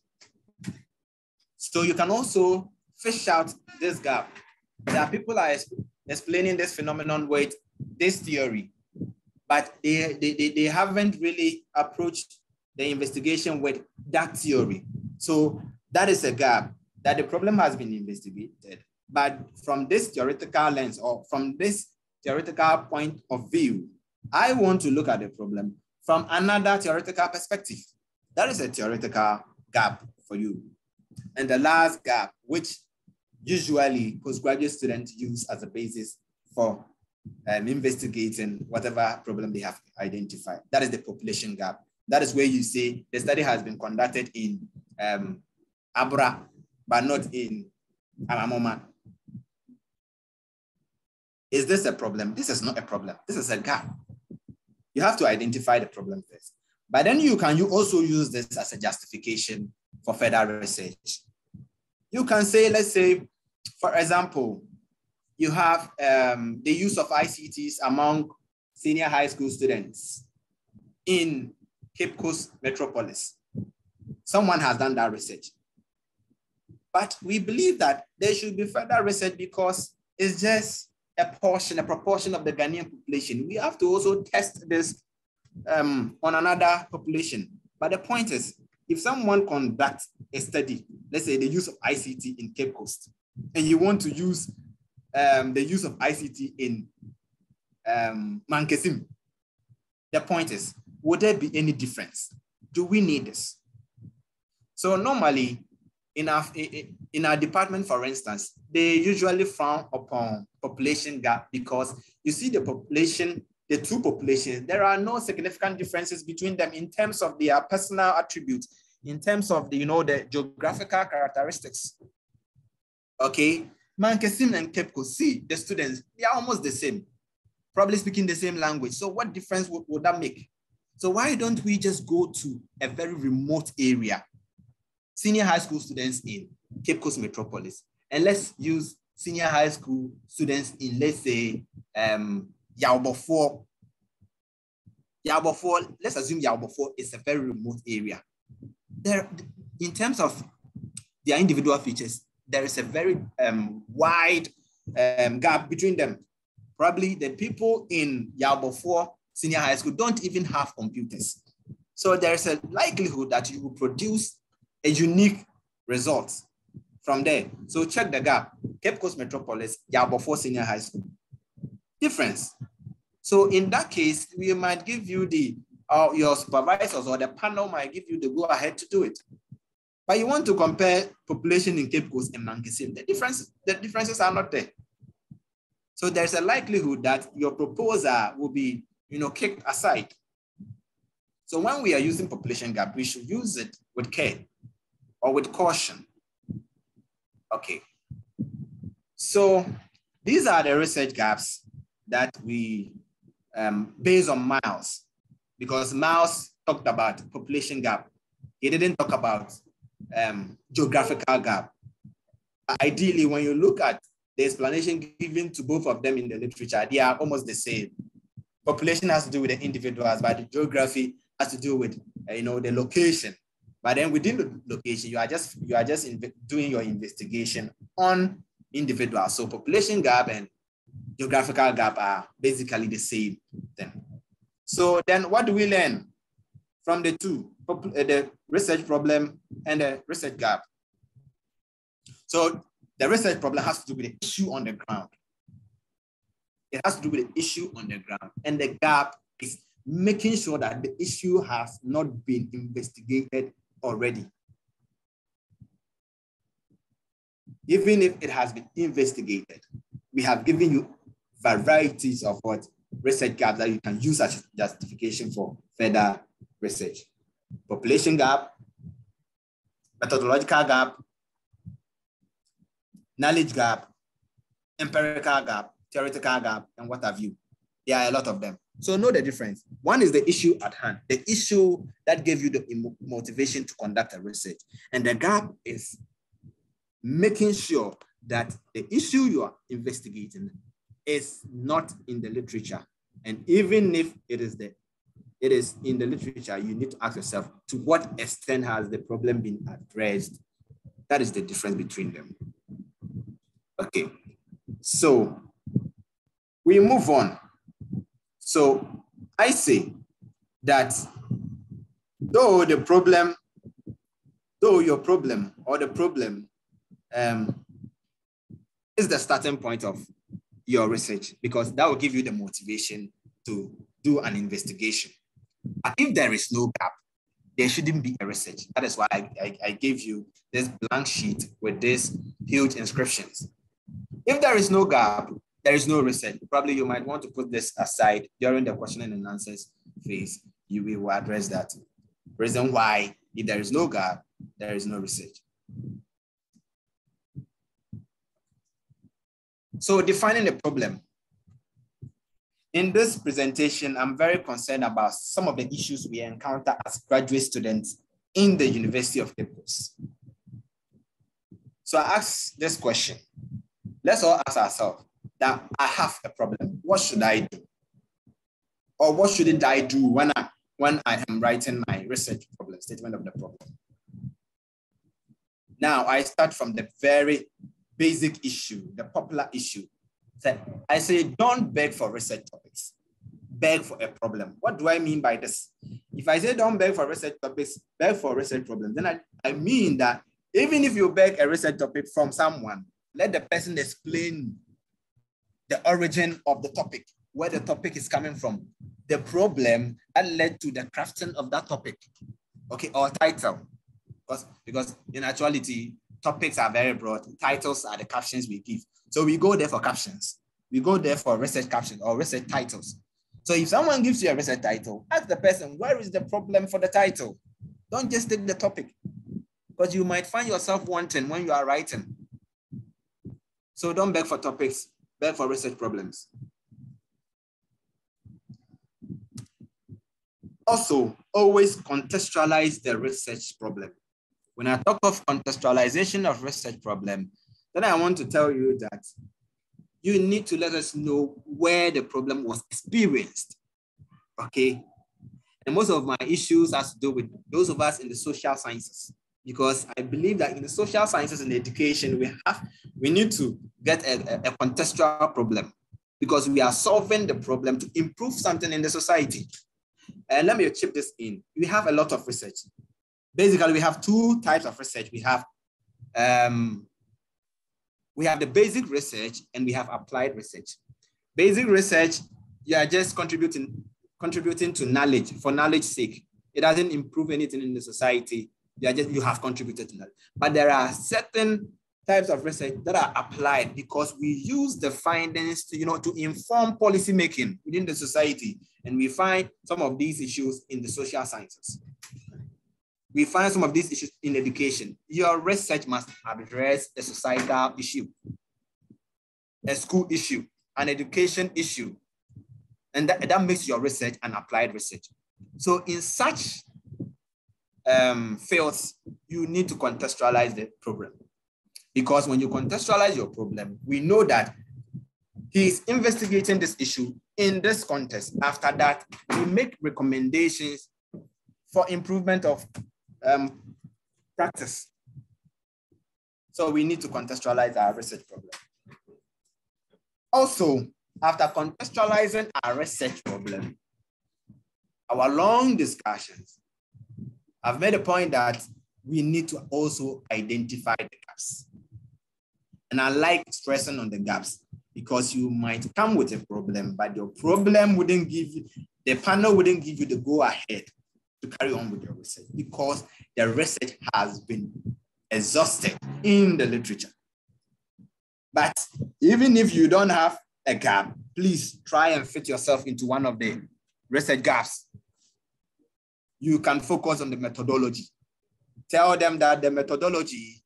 So you can also fish out this gap. There are people are explaining this phenomenon with this theory, but they haven't really approached the investigation with that theory. So that is a gap, that the problem has been investigated, but from this theoretical lens or from this theoretical point of view, I want to look at the problem from another theoretical perspective. That is a theoretical gap for you. And the last gap, which usually postgraduate students use as a basis for investigating whatever problem they have identified. That is the population gap. That is where you say the study has been conducted in Abra, but not in Amamoma. Is this a problem? This is not a problem. This is a gap. You have to identify the problem first. But then you also use this as a justification for further research. You can say, let's say, for example, you have the use of ICTs among senior high school students in Cape Coast Metropolis. Someone has done that research. But we believe that there should be further research because it's just a proportion of the Ghanaian population. We have to also test this on another population. But the point is, if someone conducts a study, let's say the use of ICT in Cape Coast, and you want to use the use of ICT in Mankesim, the point is, would there be any difference? Do we need this? So normally, in our department, for instance, they usually frown upon population gap because you see the population, the two populations, there are no significant differences between them in terms of their personal attributes, in terms of the, the geographical characteristics. Okay, Mankesim and Cape Coast, see the students, they are almost the same, probably speaking the same language. So what difference would that make? So why don't we just go to a very remote area, senior high school students in Cape Coast Metropolis, and let's use senior high school students in, let's say, Yaobofor. Let's assume Yaobofor is a very remote area. There, in terms of their individual features, there is a very wide gap between them. Probably the people in Yaobofor Senior High School don't even have computers. So there's a likelihood that you will produce a unique result from there. So check the gap. Cape Coast Metropolis, Yaobofor Senior High School. Difference. So in that case, we might give you your supervisors or the panel might give you the go ahead to do it. But you want to compare population in Cape Coast and Mankesim, the differences are not there. So there's a likelihood that your proposal will be, kicked aside. So when we are using population gap, we should use it with care or with caution. Okay. So these are the research gaps that we, based on Miles, because Miles talked about population gap. He didn't talk about geographical gap. Ideally, when you look at the explanation given to both of them in the literature, they are almost the same. Population has to do with the individuals, but the geography has to do with the location. But then within the location, you are just doing your investigation on individuals. So population gap and geographical gap are basically the same thing. So then what do we learn from the two, the research problem and the research gap? So the research problem has to do with the issue on the ground. It has to do with the issue on the ground. And the gap is making sure that the issue has not been investigated already. Even if it has been investigated, we have given you varieties of research gaps that you can use as justification for further research. Population gap, methodological gap, knowledge gap, empirical gap, theoretical gap, and what have you. There are a lot of them. So know the difference. One is the issue at hand, the issue that gave you the motivation to conduct a research. And the gap is making sure that the issue you are investigating is not in the literature. And even if it is in the literature, you need to ask yourself, to what extent has the problem been addressed? That is the difference between them. Okay, so we move on. So I say that though your problem is the starting point of your research, because that will give you the motivation to do an investigation. But if there is no gap, there shouldn't be a research. That is why I gave you this blank sheet with these huge inscriptions. If there is no gap, there is no research. Probably you might want to put this aside during the question and answers phase. You will address that. Reason why, if there is no gap, there is no research. So defining the problem. In this presentation, I'm very concerned about some of the issues we encounter as graduate students in the University of Cape Coast. So I ask this question. Let's all ask ourselves that I have a problem. What should I do? Or what shouldn't I do when I am writing my research problem, statement of the problem? Now I start from the very basic issue, the popular issue. I say, don't beg for research topics. beg for a problem. What do I mean by this? If I say don't beg for research topics, beg for research problems, then I mean that even if you beg a research topic from someone, let the person explain the origin of the topic, where the topic is coming from, the problem that led to the crafting of that topic, okay, or title. Because in actuality, topics are very broad. Titles are the captions we give. So we go there for captions. We go there for research captions or research titles. So if someone gives you a research title, ask the person, where is the problem for the title? Don't just take the topic, because you might find yourself wanting when you are writing. So don't beg for topics, beg for research problems. Also, always contextualize the research problem. When I talk of contextualization of research problem, then I want to tell you that you need to let us know where the problem was experienced, okay? And most of my issues has to do with those of us in the social sciences, because I believe that in the social sciences and education, we need to get a contextual problem, because we are solving the problem to improve something in the society. And let me chip this in. We have a lot of research. Basically, we have two types of research. We have the basic research and we have applied research. Basic research, you are just contributing to knowledge for knowledge's sake. It doesn't improve anything in the society. You have contributed to that. But there are certain types of research that are applied because we use the findings to inform policy making within the society. And we find some of these issues in the social sciences. We find some of these issues in education. Your research must address a societal issue, a school issue, an education issue. And that makes your research an applied research. So in such fields, you need to contextualize the problem. Because when you contextualize your problem, we know that he is investigating this issue in this context. After that, we make recommendations for improvement of practice. So we need to contextualize our research problem. Also, after contextualizing our research problem, our long discussions, I've made a point that we need to also identify the gaps. And I like stressing on the gaps, because you might come with a problem, but your problem wouldn't give you, the panel wouldn't give you the go ahead to carry on with your research, because the research has been exhausted in the literature. But even if you don't have a gap, please try and fit yourself into one of the research gaps. You can focus on the methodology. Tell them that the methodology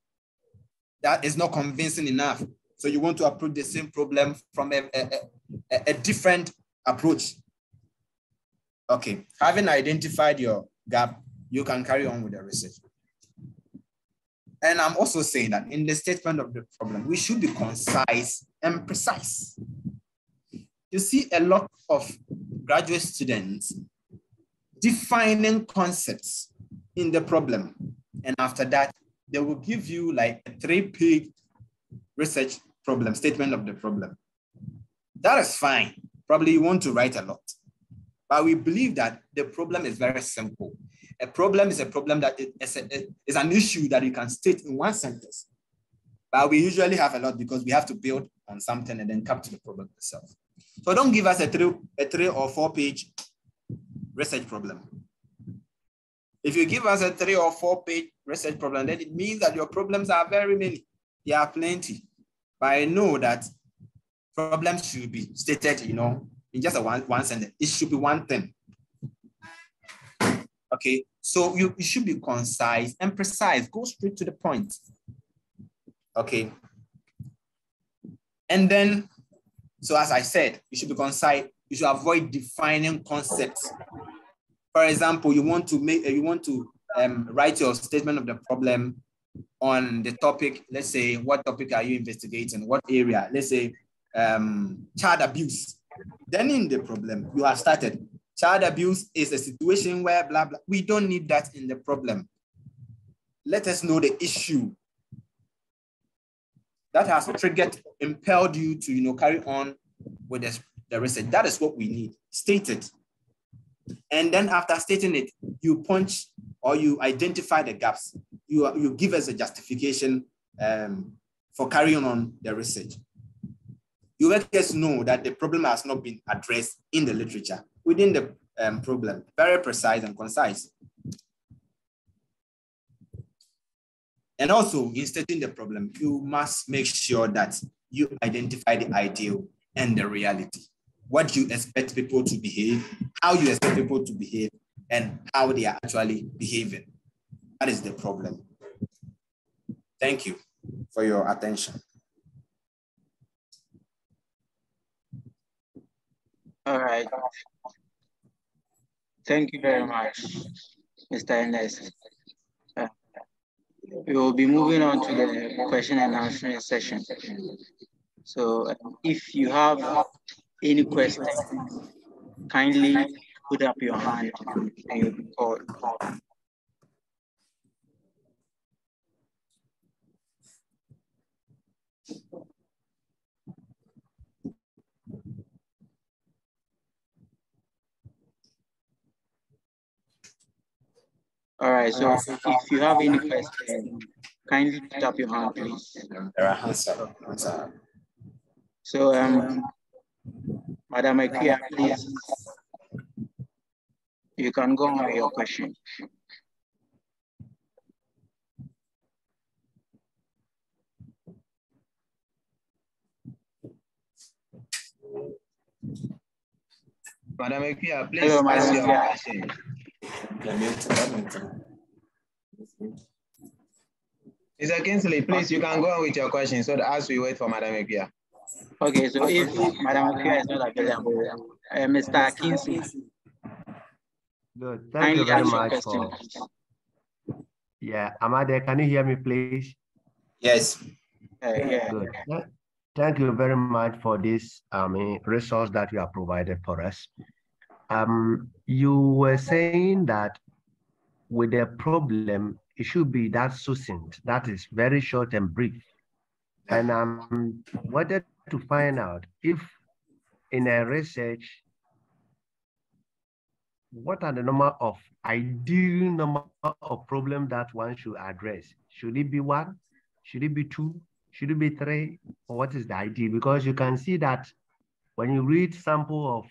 that is not convincing enough. So you want to approach the same problem from a different approach. Okay, having identified your gap, you can carry on with the research. And I'm also saying that in the statement of the problem, we should be concise and precise. You see a lot of graduate students defining concepts in the problem. And after that, they will give you like a 3-page research problem, statement of the problem. That is fine. Probably you want to write a lot. But we believe that the problem is very simple. A problem is a problem that is an issue that you can state in one sentence. But we usually have a lot because we have to build on something and then capture the problem itself. So don't give us a 3 or 4-page research problem. If you give us a 3 or 4-page research problem, then it means that your problems are very many. There are plenty. But I know that problems should be stated, in just a one sentence. It should be one thing. Okay, so you should be concise and precise. Go straight to the point. Okay. And then, so as I said, you should be concise. You should avoid defining concepts. For example, you want to write your statement of the problem on the topic. Let's say, what topic are you investigating? What area? Let's say child abuse. Then in the problem, you have started. Child abuse is a situation where blah, blah. We don't need that in the problem. Let us know the issue that has impelled you to, carry on with the research. That is what we need. State it. And then after stating it, you punch or you identify the gaps. You give us a justification for carrying on the research. You let us know that the problem has not been addressed in the literature within the problem. Very precise and concise. And also, in stating the problem, you must make sure that you identify the ideal and the reality. What you expect people to behave, how you expect people to behave, and how they are actually behaving. That is the problem. Thank you for your attention. All right. Thank you very much, Mr. Ernest. We will be moving on to the question and answering session. So if you have any questions, kindly put up your hand and you'll be called. All right, so if you have any questions, kindly put up your hand, please. There are hands up. So, Madam Akia, please, you can go on with your question. Madam Akia, please ask your question. Mr. Kingsley, please, you can go on with your question so that as we wait for Madam Akia. Okay, so if Madam Akia is not available, Mr. Kingsley. Good. Thank you very much question, for. Yeah, Amade, can you hear me, please? Yes. Yeah. Good. Thank you very much for this resource that you have provided for us. You were saying that with the problem, it should be that succinct, that is very short and brief. And I wanted to find out if in a research, what are the ideal number of problems that one should address? Should it be 1? Should it be 2? Should it be 3? Or what is the ideal? Because you can see that when you read sample of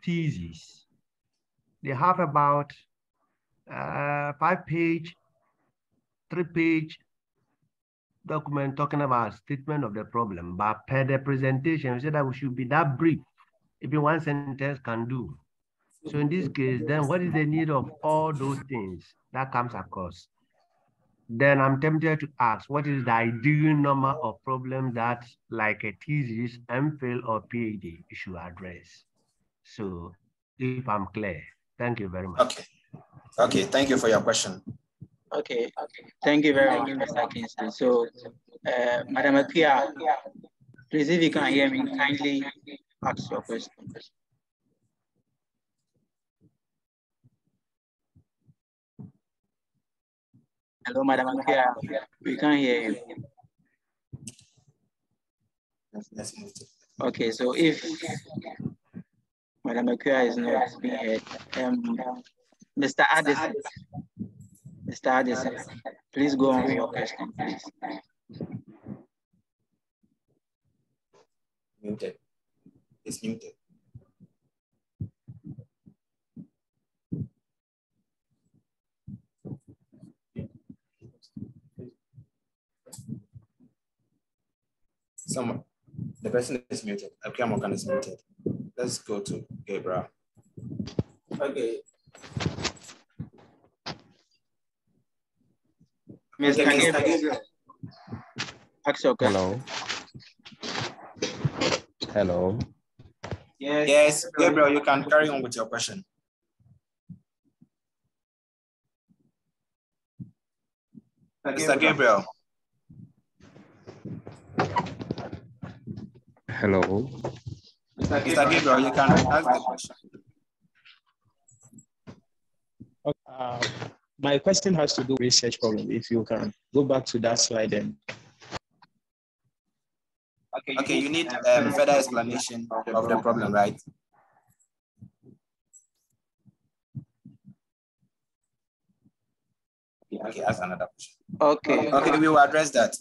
theses, they have about 5-page, 3-page document talking about statement of the problem. But per the presentation, we said that we should be that brief. Even 1 sentence can do. So in this case, then what is the need of all those things that comes across? Then I'm tempted to ask, what is the ideal number of problems that like a thesis, MPhil or PhD should address? So if I'm clear, thank you very much. Okay, thank you for your question. Okay, thank you very much, Mr. Kingston. So, Madam Akia, please, if you can hear me, kindly ask your question. Hello, Madam Akia, we can't hear you. Okay, so if Madam Akia is not being heard, Mr. Addison, please go on with your question, please. Muted. It's muted. Someone, the person is muted. Akiamokan is muted. Let's go to Gabriel. Okay. Mr. Gabriel. Hello. Hello. Yes, Gabriel, you can carry on with your question. Mr. Gabriel. Hello. Mr. Gabriel, you can ask the question. My question has to do with research problem. If you can go back to that slide then. Okay, you need further explanation of the problem, right? Okay, that's another question. Okay. Okay, we will address that.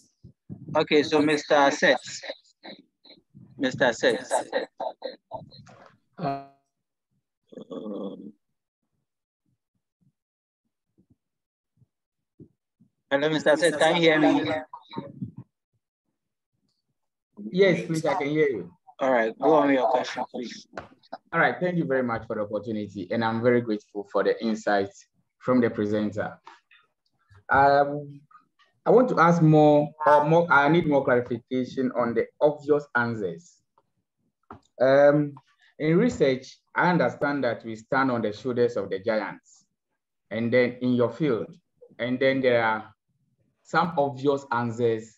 Okay, so Mr. Seth. Mr. Seth. Hello, Mr. Seth, can you hear me? Yes, please, I can hear you. All right, go on with your question, please. All right, thank you very much for the opportunity, and I'm very grateful for the insights from the presenter. I want to ask I need more clarification on the obvious answers. In research, I understand that we stand on the shoulders of the giants, and then in your field, and then there are some obvious answers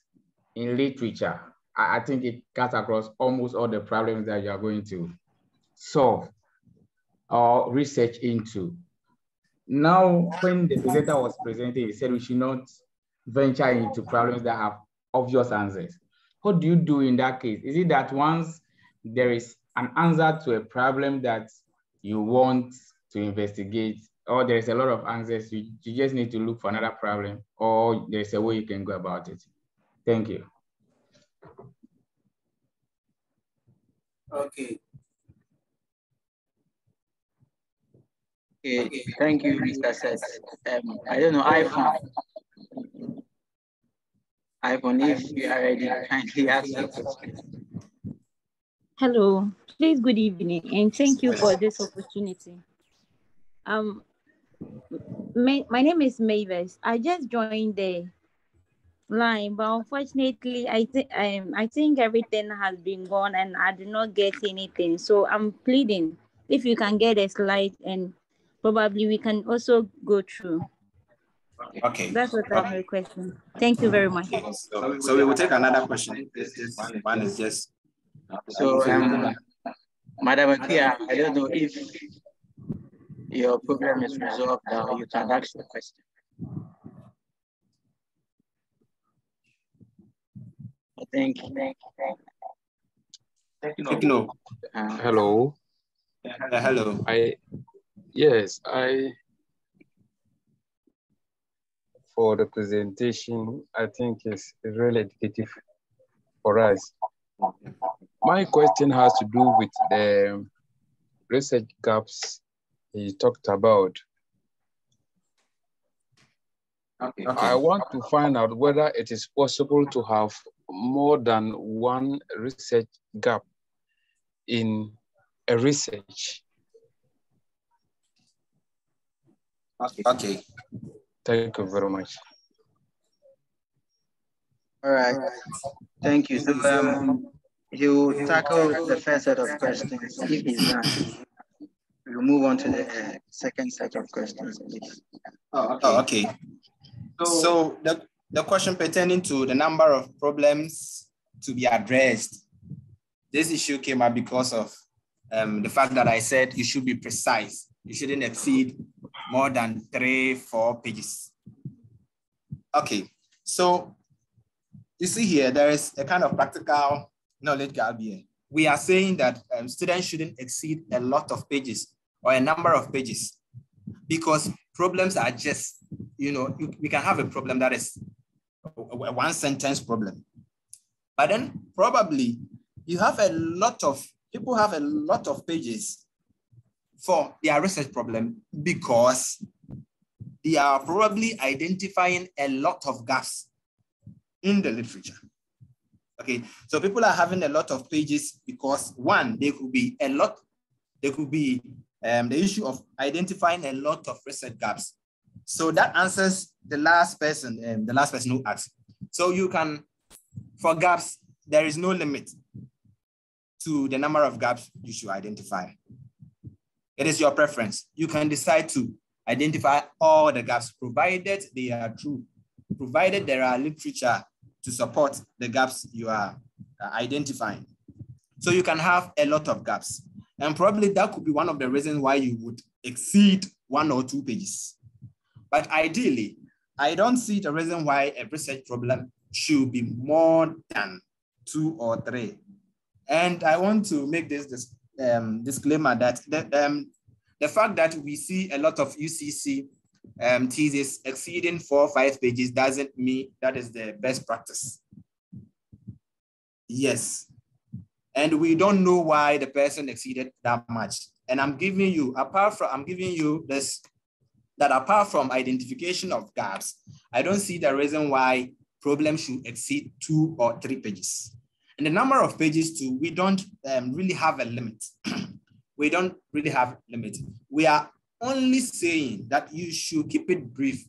in literature. I think it cuts across almost all the problems that you are going to solve or research into. Now, when the presenter was presenting, he said we should not venture into problems that have obvious answers. What do you do in that case? Is it that once there is an answer to a problem that you want to investigate, or there's a lot of answers, you just need to look for another problem, or there's a way you can go about it? Thank you. Okay. Okay, thank you, Mr. Seth. I don't know, iPhone, if you are ready, kindly ask your question. Hello, please, good evening, and thank you for this opportunity. My name is Mavis. I just joined the line, but unfortunately, I think everything has been gone, and I did not get anything. So I'm pleading if you can get a slide, and probably we can also go through. Okay. That's what I'm requesting. Thank you very much. So we will take another question. This one is just. So, Madam Akia, I don't know if your problem is resolved now. You can ask the question. Thank you. Hello. Hello. For the presentation, I think it's really educative for us. My question has to do with the research gaps he talked about. Okay. I want to find out whether it is possible to have more than one research gap in a research. Okay. Thank you very much. All right. Thank you. So he will tackle the first set of questions. If he's done, we'll move on to the second set of questions, please. Okay. So the question pertaining to the number of problems to be addressed, this issue came up because of the fact that I said you should be precise. You shouldn't exceed more than 3-4 pages. Okay, so you see here, there is a kind of practical knowledge gap here. We are saying that students shouldn't exceed a lot of pages or a number of pages because problems are just, we can have a problem that is a one sentence problem. But then probably you have people have a lot of pages for their research problem because they are probably identifying a lot of gaps in the literature. Okay, so people are having a lot of pages because one, there could be the issue of identifying a lot of research gaps. So that answers the last person who asked. So you can, for gaps, there is no limit to the number of gaps you should identify. It is your preference. You can decide to identify all the gaps, provided they are true, provided there are literature to support the gaps you are identifying. So you can have a lot of gaps. And probably that could be one of the reasons why you would exceed 1 or 2 pages. But ideally, I don't see the reason why a research problem should be more than 2 or 3. And I want to make this disclaimer that the fact that we see a lot of UCC thesis exceeding 4 or 5 pages doesn't mean that is the best practice. Yes. And we don't know why the person exceeded that much. And I'm giving you this, that apart from identification of gaps, I don't see the reason why problems should exceed 2 or 3 pages. And the number of pages too, we don't really have a limit. We don't really have a limit. We are only saying that you should keep it brief,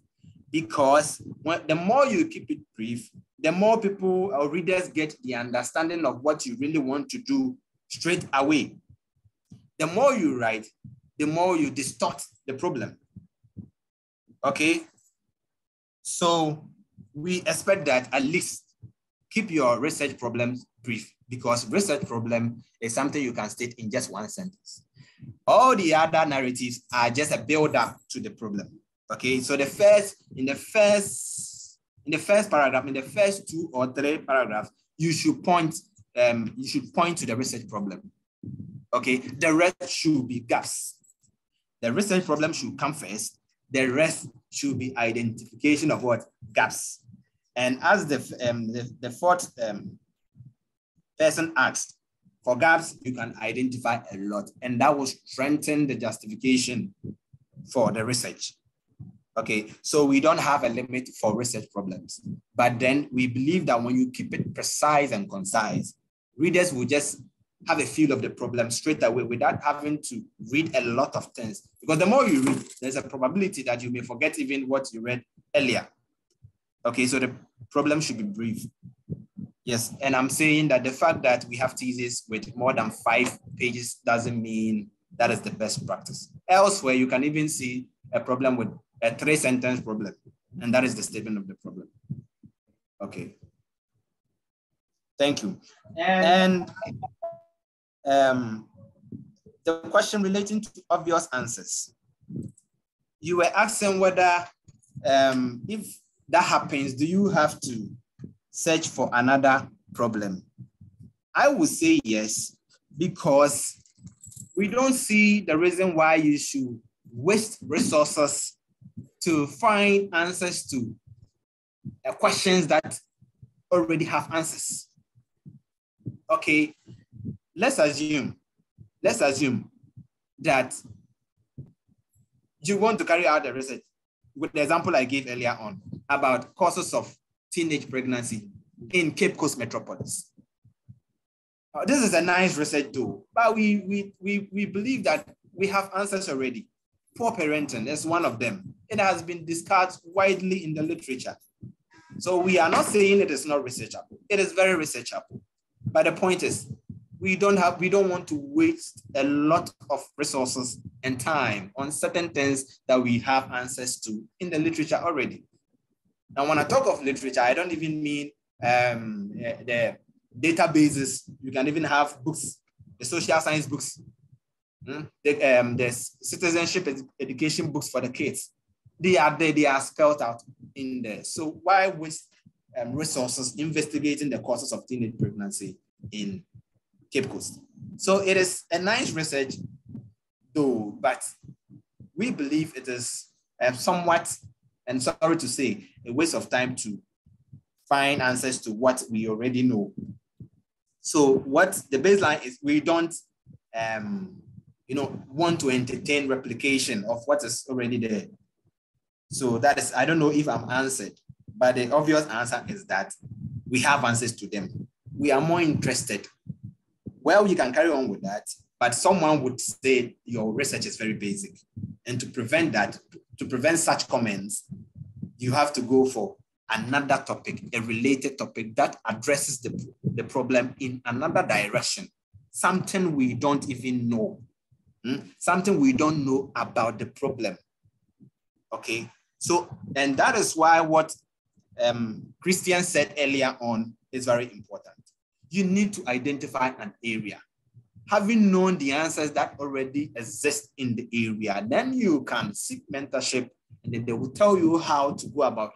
because the more you keep it brief, the more people or readers get the understanding of what you really want to do straight away. The more you write, the more you distort the problem. Okay? So we expect that at least keep your research problems brief, because research problem is something you can state in just 1 sentence. All the other narratives are just a build-up to the problem. Okay, so in the first paragraph, in the first 2 or 3 paragraphs, you should point to the research problem. Okay, the rest should be gaps. The research problem should come first. The rest should be identification of what? Gaps. And as the fourth person asked, for gaps, you can identify a lot, and that will strengthen the justification for the research. Okay, so we don't have a limit for research problems, but then we believe that when you keep it precise and concise, readers will just have a feel of the problem straight away without having to read a lot of things. Because the more you read, there's a probability that you may forget even what you read earlier. Okay, so the problem should be brief. Yes, and I'm saying that the fact that we have theses with more than 5 pages doesn't mean that is the best practice. Elsewhere, you can even see a problem with a 3-sentence problem, and that is the statement of the problem. Okay. Thank you. And the question relating to obvious answers. You were asking whether if that happens, do you have to search for another problem? I would say yes, because we don't see the reason why you should waste resources to find answers to questions that already have answers. Okay, let's assume that you want to carry out the research with the example I gave earlier on about causes of teenage pregnancy in Cape Coast metropolis. This is a nice research though, but we believe that we have answers already. Poor parenting is one of them. It has been discussed widely in the literature. So we are not saying it is not researchable. It is very researchable. But the point is, we don't want to waste a lot of resources and time on certain things that we have answers to in the literature already. Now, when I talk of literature, I don't even mean the databases. You can even have books, the social science books, the citizenship education books for the kids. They are there, they are spelled out in there. So why waste resources investigating the causes of teenage pregnancy in Cape Coast? So it is a nice research though, but we believe it is somewhat, and sorry to say, a waste of time to find answers to what we already know. So what the baseline is, we don't want to entertain replication of what is already there. So that is, I don't know if I'm answered, but the obvious answer is that we have answers to them. We are more interested. Well, you can carry on with that, but someone would say your research is very basic. And to prevent that, to prevent such comments, you have to go for another topic, a related topic that addresses the problem in another direction, something we don't even know, something we don't know about the problem. Okay, so, and that is why what Christian said earlier on is very important. You need to identify an area. Having known the answers that already exist in the area, then you can seek mentorship, and then they will tell you how to go about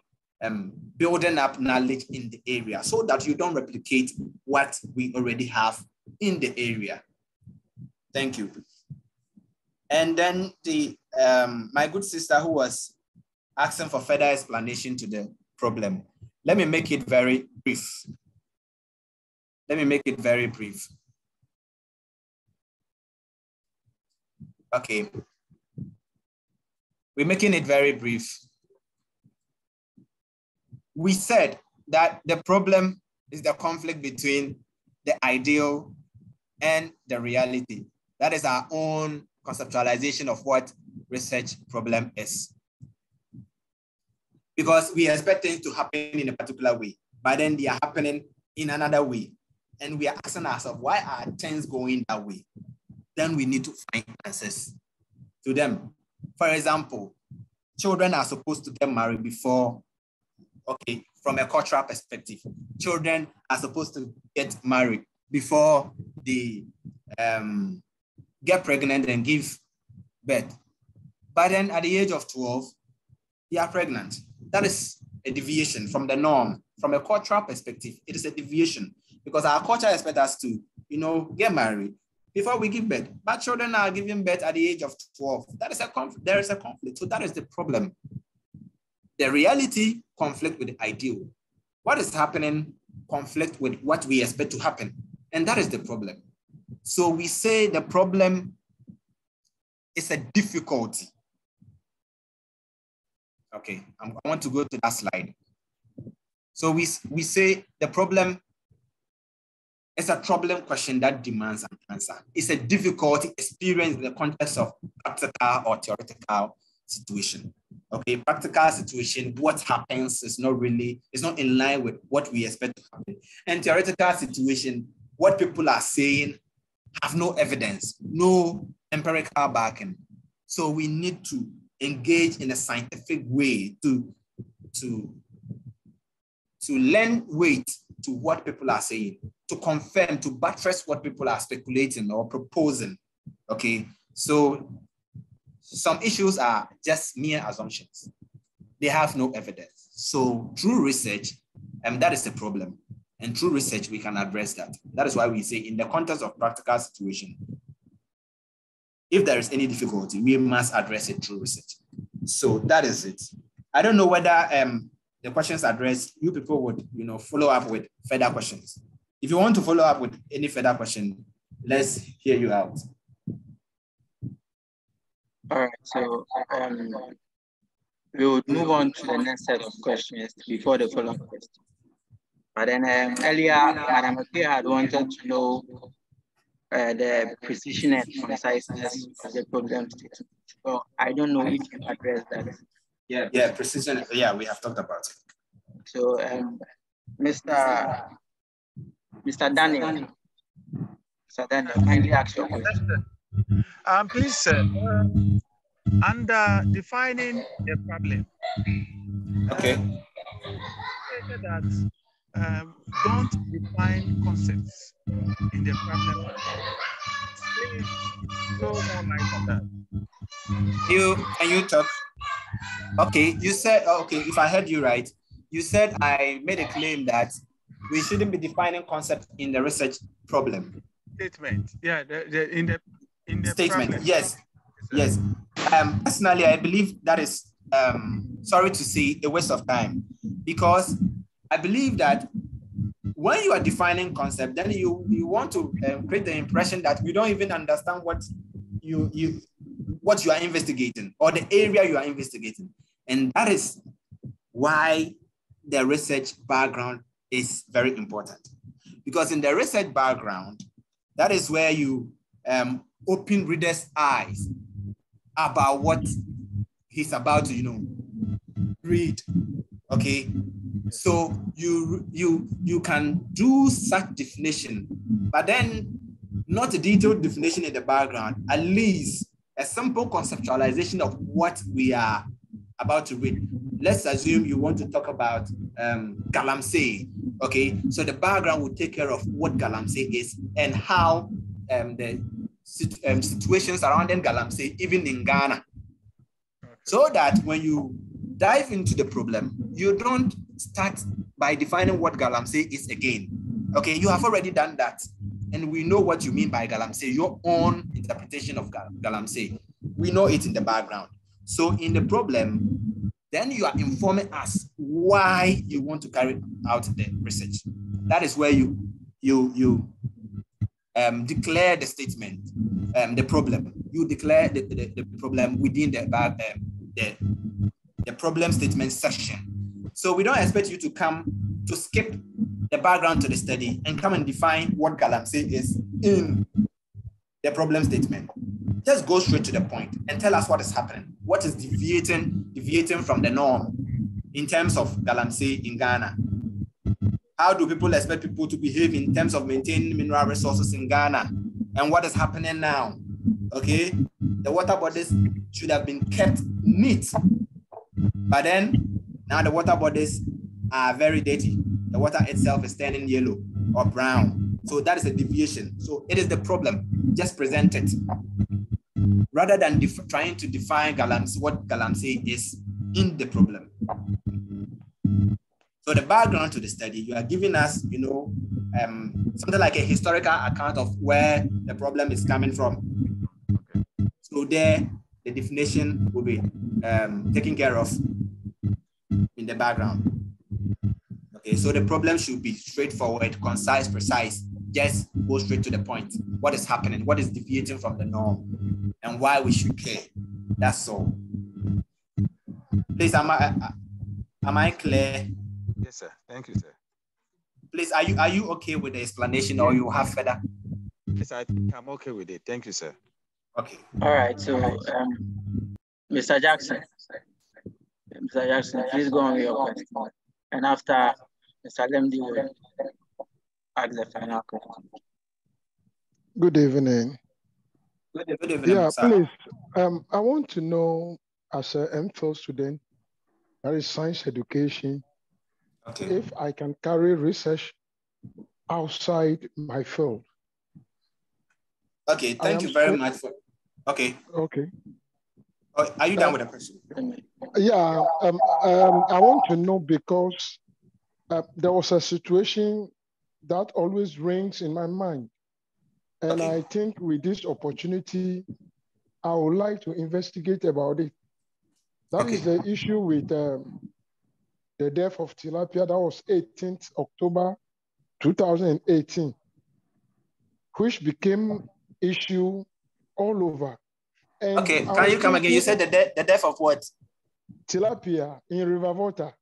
building up knowledge in the area so that you don't replicate what we already have in the area. Thank you. And then the my good sister who was asking for further explanation to the problem. Let me make it very brief. Okay. We're making it very brief. We said that the problem is the conflict between the ideal and the reality. That is our own conceptualization of what research problem is. Because we expect things to happen in a particular way, but then they are happening in another way. And we are asking ourselves, why are things going that way? Then we need to find answers to them. For example, children are supposed to get married before, okay, from a cultural perspective, children are supposed to get married before they get pregnant and give birth. But then at the age of 12, they are pregnant. That is a deviation from the norm. From a cultural perspective, it is a deviation because our culture expects us to, get married before we give birth. But children are giving birth at the age of 12. That is a conflict. There is a conflict. So that is the problem. The reality conflict with the ideal. What is happening conflict with what we expect to happen. And that is the problem. So we say the problem is a difficulty. Okay, I want to go to that slide. So we say the problem is a troubling question that demands an answer. It's a difficulty experienced in the context of practical or theoretical situation. Okay, practical situation, what happens is not in line with what we expect to happen. And theoretical situation, what people are saying have no evidence, no empirical backing. So we need to engage in a scientific way to lend weight to what people are saying, to confirm, to buttress what people are speculating or proposing. Okay, so some issues are just mere assumptions. They have no evidence. So through research, that is the problem. And through research, we can address that. That is why we say in the context of practical situation, if there is any difficulty, we must address it through research. So that is it. I don't know whether the questions addressed, you people would follow up with further questions. If you want to follow up with any further question, let's hear you out. All right, so we would move on to the next set of questions before the follow-up question. But then earlier, Madam Akir had wanted to know the precision and conciseness of the problem statement. So I don't know if you addressed that. Yeah, precision. Yeah, we have talked about it. So Mr. Daniel, kindly ask your question. Please, sir, under defining the problem, okay, that don't define concepts in the problem. Please throw more light on that. Can you talk? Okay, you said, okay, if I heard you right, you said I made a claim that we shouldn't be defining concepts in the research problem. Statement, yeah, in the statement, problem. yes. Personally, I believe that is, sorry to say, a waste of time, because I believe that when you are defining concept, then you want to create the impression that we don't even understand what you are investigating or the area you are investigating. And that is why the research background is very important. Because in the research background, that is where you open readers' eyes about what he's about to, read. Okay, so you can do such definition, but then not a detailed definition in the background, at least a simple conceptualization of what we are about to read. Let's assume you want to talk about galamsey. Okay, so the background will take care of what galamsey is and how the situations surrounding galamsey, even in Ghana, so that when you dive into the problem, you don't start by defining what galamsey is again. Okay, you have already done that. And we know what you mean by galamsey, your own interpretation of galamsey. We know it in the background. So in the problem, then you are informing us why you want to carry out the research. That is where you declare the statement, the problem. You declare the problem within the problem statement section. So we don't expect you to come to skip the background to the study and come and define what galamsey is in the problem statement. Just go straight to the point and tell us what is happening. What is deviating from the norm in terms of galamsey in Ghana? How do people expect people to behave in terms of maintaining mineral resources in Ghana? And what is happening now? Okay, the water bodies should have been kept neat, but then now the water bodies are very dirty. The water itself is turning yellow or brown. So that is a deviation. So it is the problem. Just present it. Rather than trying to define what galamsey is in the problem. So the background to the study, you are giving us, something like a historical account of where the problem is coming from. So there, the definition will be taken care of in the background. Okay, so the problem should be straightforward, concise, precise. Just go straight to the point. What is happening? What is deviating from the norm? And why we should care? That's all. Please, am I clear? Yes, sir. Thank you, sir. Please, are you okay with the explanation, or you have further? Yes, I think I'm okay with it. Thank you, sir. Okay. All right. So, Mr. Jackson, please go on with your question. And after Mr. Lemdi will ask the final question. Good evening. Good evening, Yeah, sir. please. I want to know, as an MPhil student, that is science education, okay, if I can carry research outside my field. Okay, thank you very much for. Okay. Okay. Oh, are you done with the question? Yeah, I want to know because there was a situation that always rings in my mind. And okay. I think with this opportunity, I would like to investigate about it. That okay. is the issue with the death of tilapia. That was 18th October 2018, which became issue all over. And okay, can you come again? You said the death of what? Tilapia in river water.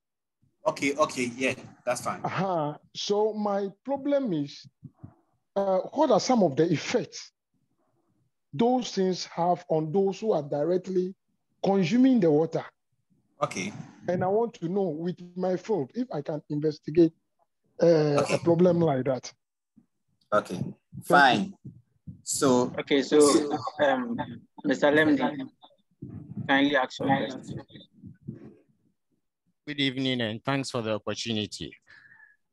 Okay, yeah, that's fine. So my problem is, what are some of the effects those things have on those who are directly consuming the water? Okay. And I want to know with my field if I can investigate a problem like that. Okay, fine. So, Mr. Lemdi, kindly ask your question. Good evening and thanks for the opportunity.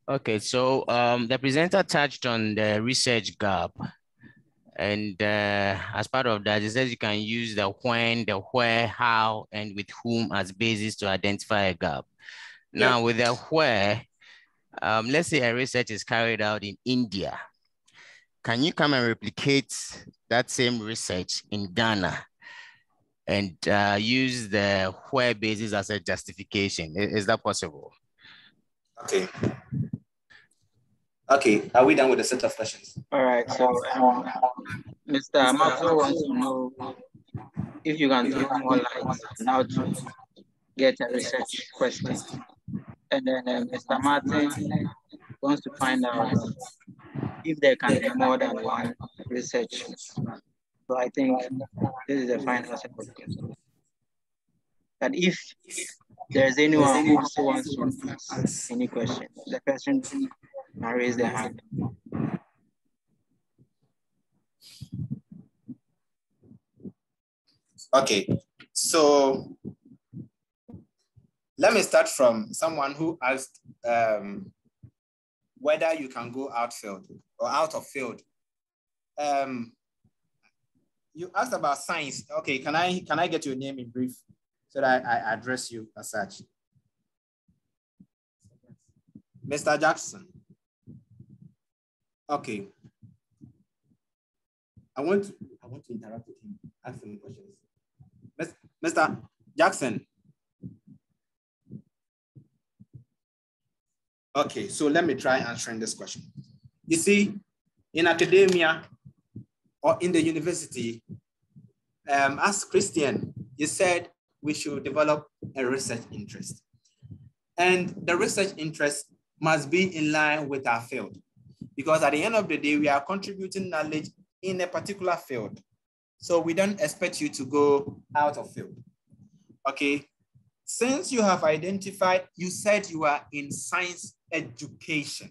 Okay, so the presenter touched on the research gap, and as part of that, he says you can use the when, the where, how, and with whom as basis to identify a gap. Now with the where, let's say a research is carried out in India. Can you come and replicate that same research in Ghana and use the where basis as a justification? Is that possible? Okay. Okay, are we done with the set of questions? All right, so Mr. Maxwell wants to know if you can throw more light on how to get a research question. And then Mr. Martin wants to find out if there can be more than one research. So I think this is the final set of questions. But if there's anyone who also wants to ask any question, the person can raise their hand. Okay, so let me start from someone who asked whether you can go outfield or out of field. You asked about science. Okay, can I get your name in brief so that I address you as such? Mr. Jackson. Okay. I want to interact with him, ask him questions. Mr. Jackson. Okay, so let me try answering this question. You see, in academia or in the university, as Christian, you said we should develop a research interest. And the research interest must be in line with our field, because at the end of the day, we are contributing knowledge in a particular field. So we don't expect you to go out of field. Okay. Since you have identified, you said you are in science education,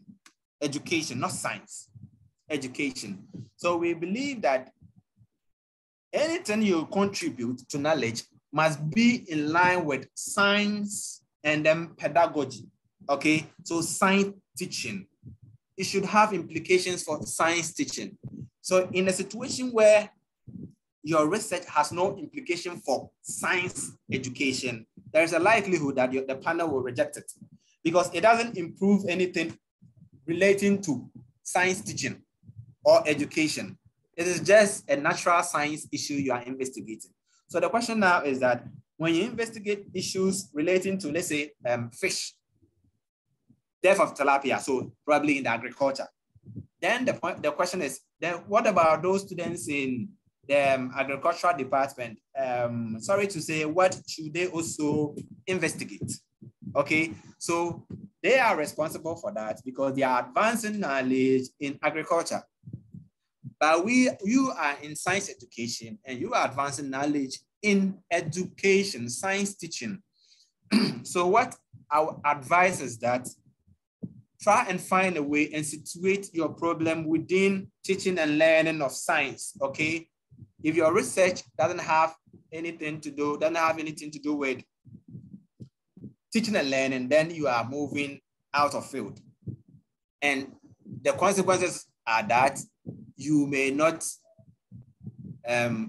not science, education. So we believe that anything you contribute to knowledge must be in line with science and then pedagogy. Okay. So science teaching, it should have implications for science teaching. So in a situation where your research has no implication for science education, there is a likelihood that the panel will reject it because it doesn't improve anything relating to science teaching or education. It is just a natural science issue you are investigating. So the question now is that when you investigate issues relating to, let's say, fish, death of tilapia, so probably in the agriculture, then the question is, then what about those students in the agricultural department? Sorry to say, what should they also investigate? Okay, so they are responsible for that because they are advancing knowledge in agriculture. But you are in science education and you are advancing knowledge in education, science teaching. So what our advice is that try and find a way and situate your problem within teaching and learning of science, okay? If your research doesn't have anything to do with teaching and learning, then you are moving out of field. And the consequences are that you may not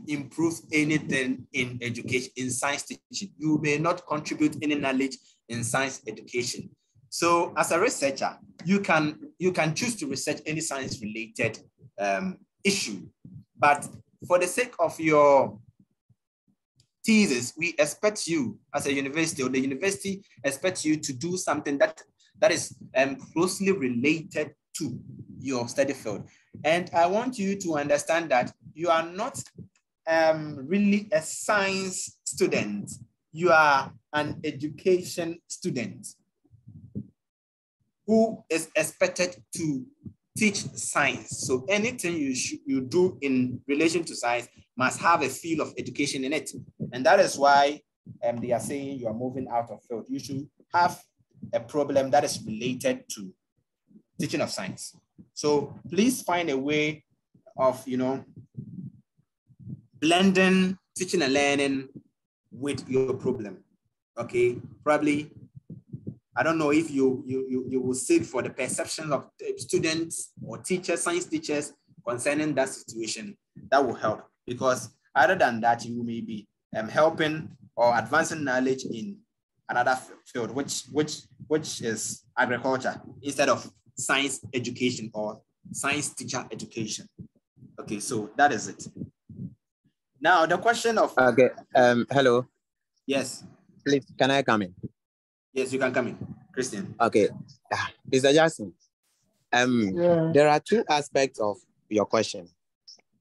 improve anything in education, in science teaching. You may not contribute any knowledge in science education. So as a researcher, you can choose to research any science-related issue. But for the sake of your thesis, we expect you as a university, or the university expects you to do something that is closely related to your study field. And I want you to understand that you are not really a science student. You are an education student who is expected to teach science. So anything you do in relation to science must have a feel of education in it. And that is why they are saying you are moving out of field. You should have a problem that is related to teaching of science. So please find a way of, blending teaching and learning with your problem. Okay, probably, I don't know if you will seek for the perception of students or teachers, science teachers concerning that situation. That will help, because other than that, you may be helping or advancing knowledge in another field, which is agriculture, instead of science education or science teacher education. Okay, so that is it. Now the question of— Okay, hello. Yes. Please, can I come in? Yes, you can come in, Christian. Okay, Mr. Jackson, there are two aspects of your question.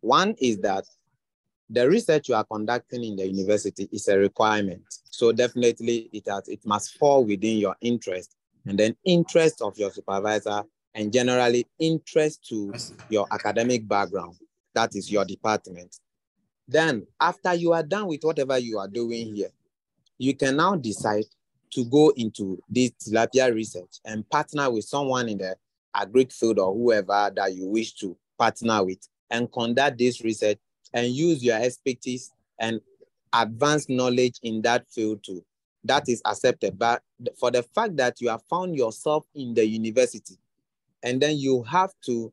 One is that the research you are conducting in the university is a requirement. So definitely it must fall within your interest, and then interest of your supervisor, and generally interest to your academic background. That is your department. Then after you are done with whatever you are doing here, you can now decide to go into this tilapia research and partner with someone in the agric field or whoever that you wish to partner with, and conduct this research and use your expertise and advanced knowledge in that field too. That is accepted. But for the fact that you have found yourself in the university, and then you have to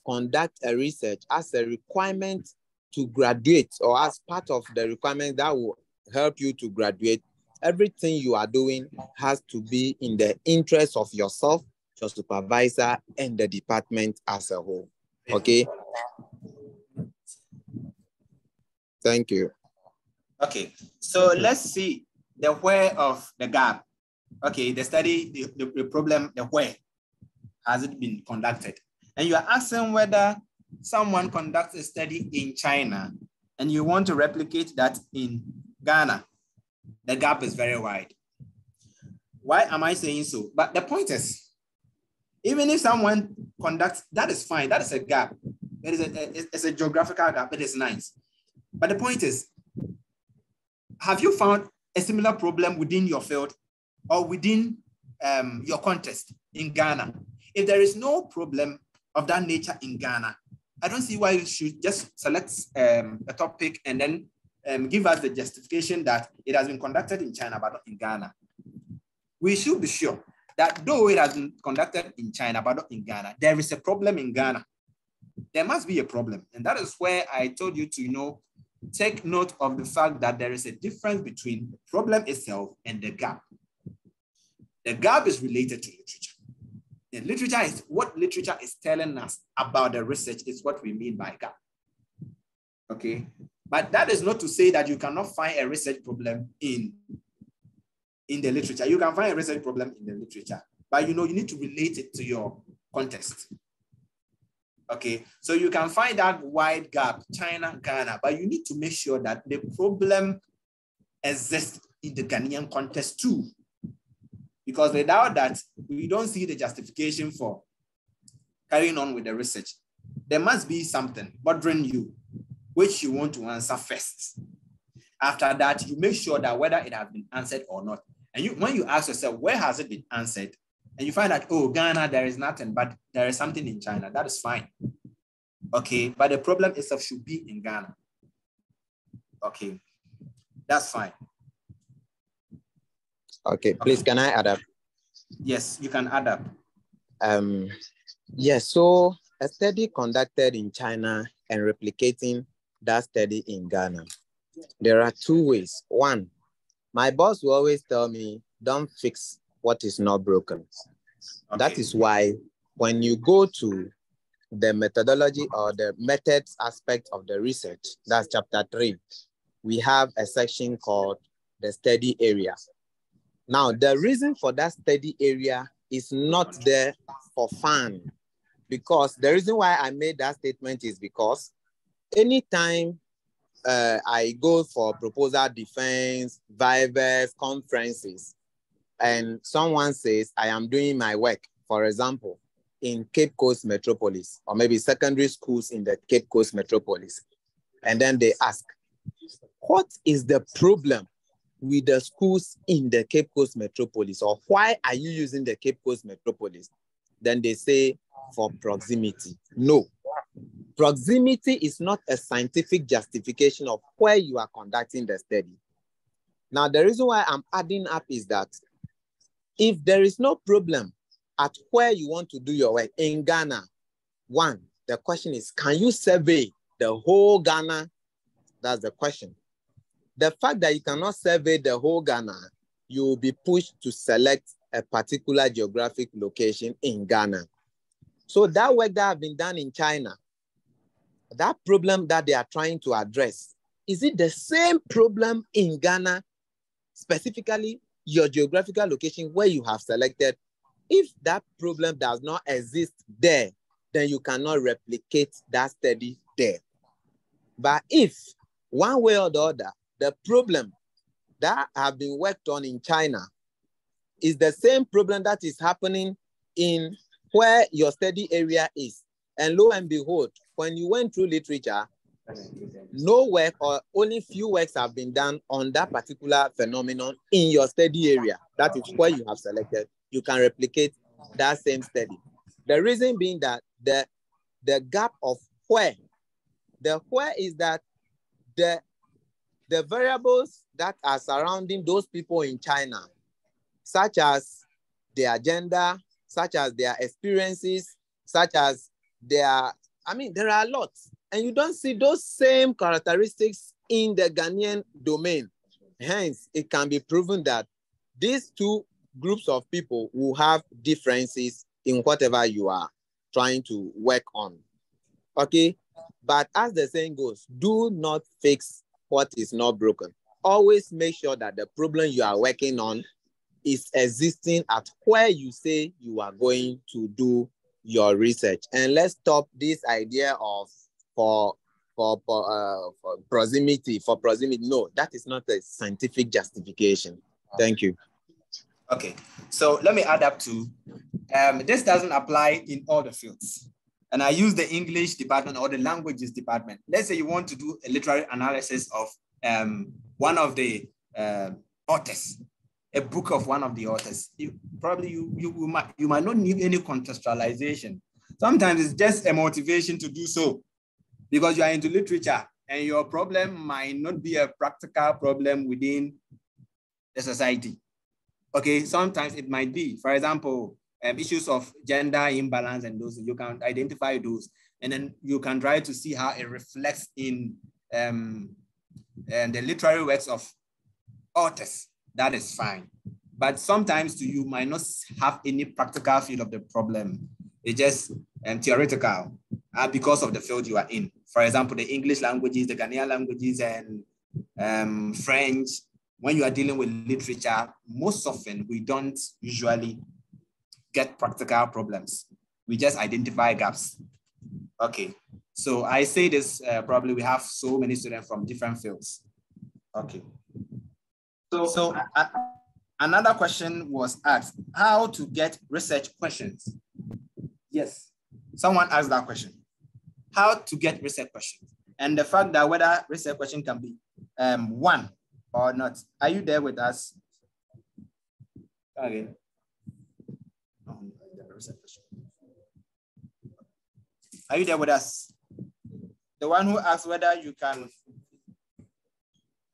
conduct a research as a requirement to graduate, or as part of the requirement that will help you to graduate, everything you are doing has to be in the interest of yourself your supervisor, and the department as a whole. Okay? Thank you. Okay, so let's see the where of the gap. Okay, the study, the problem, the where has it been conducted? And you are asking whether someone conducts a study in China and you want to replicate that in Ghana. The gap is very wide. Why am I saying so? But the point is, even if someone conducts, that is fine. That is a gap. It's a geographical gap. It is nice. But the point is, have you found a similar problem within your field or within your context in Ghana? If there is no problem of that nature in Ghana, I don't see why you should just select a topic and then give us the justification that it has been conducted in China, but not in Ghana. We should be sure that though it has been conducted in China, but not in Ghana, there is a problem in Ghana. There must be a problem. And that is where I told you to, take note of the fact that there is a difference between the problem itself and the gap. The gap is related to literature. The literature is what literature is telling us about the research is what we mean by gap. Okay, but that is not to say that you cannot find a research problem in the literature. You can find a research problem in the literature, but you need to relate it to your context. Okay, so you can find that wide gap, China, Ghana, but you need to make sure that the problem exists in the Ghanaian context too. Because without that, we don't see the justification for carrying on with the research. There must be something bothering you, which you want to answer first. After that, you make sure that whether it has been answered or not. And when you ask yourself, where has it been answered? And you find that, oh, Ghana, there is nothing, but there is something in China. That is fine. Okay, but the problem itself should be in Ghana. Okay, that's fine. Okay, please, can I add up? Yes, you can add up. Yes, so a study conducted in China and replicating that study in Ghana. There are two ways. One, my boss will always tell me, don't fix what is not broken. Okay. That is why when you go to the methodology or the methods aspect of the research, that's chapter 3, we have a section called the study area. Now, the reason for that study area is not there for fun, because the reason why I made that statement is because anytime I go for proposal defense, vivas, conferences, and someone says, I am doing my work, for example, in Cape Coast Metropolis, or maybe secondary schools in the Cape Coast Metropolis, and then they ask, what is the problem with the schools in the Cape Coast Metropolis, or why are you using the Cape Coast Metropolis? Then they say, for proximity. No, proximity is not a scientific justification of where you are conducting the study. Now, the reason why I'm adding up is that if there is no problem at where you want to do your work in Ghana, one, the question is, can you survey the whole Ghana? That's the question. The fact that you cannot survey the whole Ghana, you will be pushed to select a particular geographic location in Ghana. So that work that has been done in China, that problem that they are trying to address, is it the same problem in Ghana, specifically your geographical location where you have selected? If that problem does not exist there, then you cannot replicate that study there. But if one way or the other, the problem that have been worked on in China is the same problem that is happening in where your study area is, and lo and behold, when you went through literature, no work or only few works have been done on that particular phenomenon in your study area. That is where you have selected. You can replicate that same study. The reason being that the gap of where, the where is that the variables that are surrounding those people in China, such as their gender, such as their experiences, such as their, there are a lot. And you don't see those same characteristics in the Ghanaian domain. Hence, it can be proven that these two groups of people will have differences in whatever you are trying to work on. Okay, but as the saying goes, do not fix what is not broken. Always make sure that the problem you are working on is existing at where you say you are going to do your research. And let's stop this idea of for proximity. No, that is not a scientific justification. Thank you. Okay, so let me add up to, this doesn't apply in all the fields. And I use the English department or the languages department. Let's say you want to do a literary analysis of one of the authors, a book of one of the authors. You might not need any contextualization. Sometimes it's just a motivation to do so because you are into literature and your problem might not be a practical problem within the society. Okay, sometimes it might be, for example, issues of gender imbalance and those, you can identify those, and then you can try to see how it reflects in the literary works of authors. That is fine. But sometimes you might not have any practical feel of the problem. It's just theoretical because of the field you are in. For example, the English languages, the Ghanaian languages, and French. When you are dealing with literature, most often we don't usually get practical problems. We just identify gaps. Okay, so I say this, probably we have so many students from different fields. Okay. So another question was asked, how to get research questions? Yes, someone asked that question. How to get research questions? And the fact that whether research question can be one or not. Are you there with us? Okay. Are you there with us? The one who asked whether you can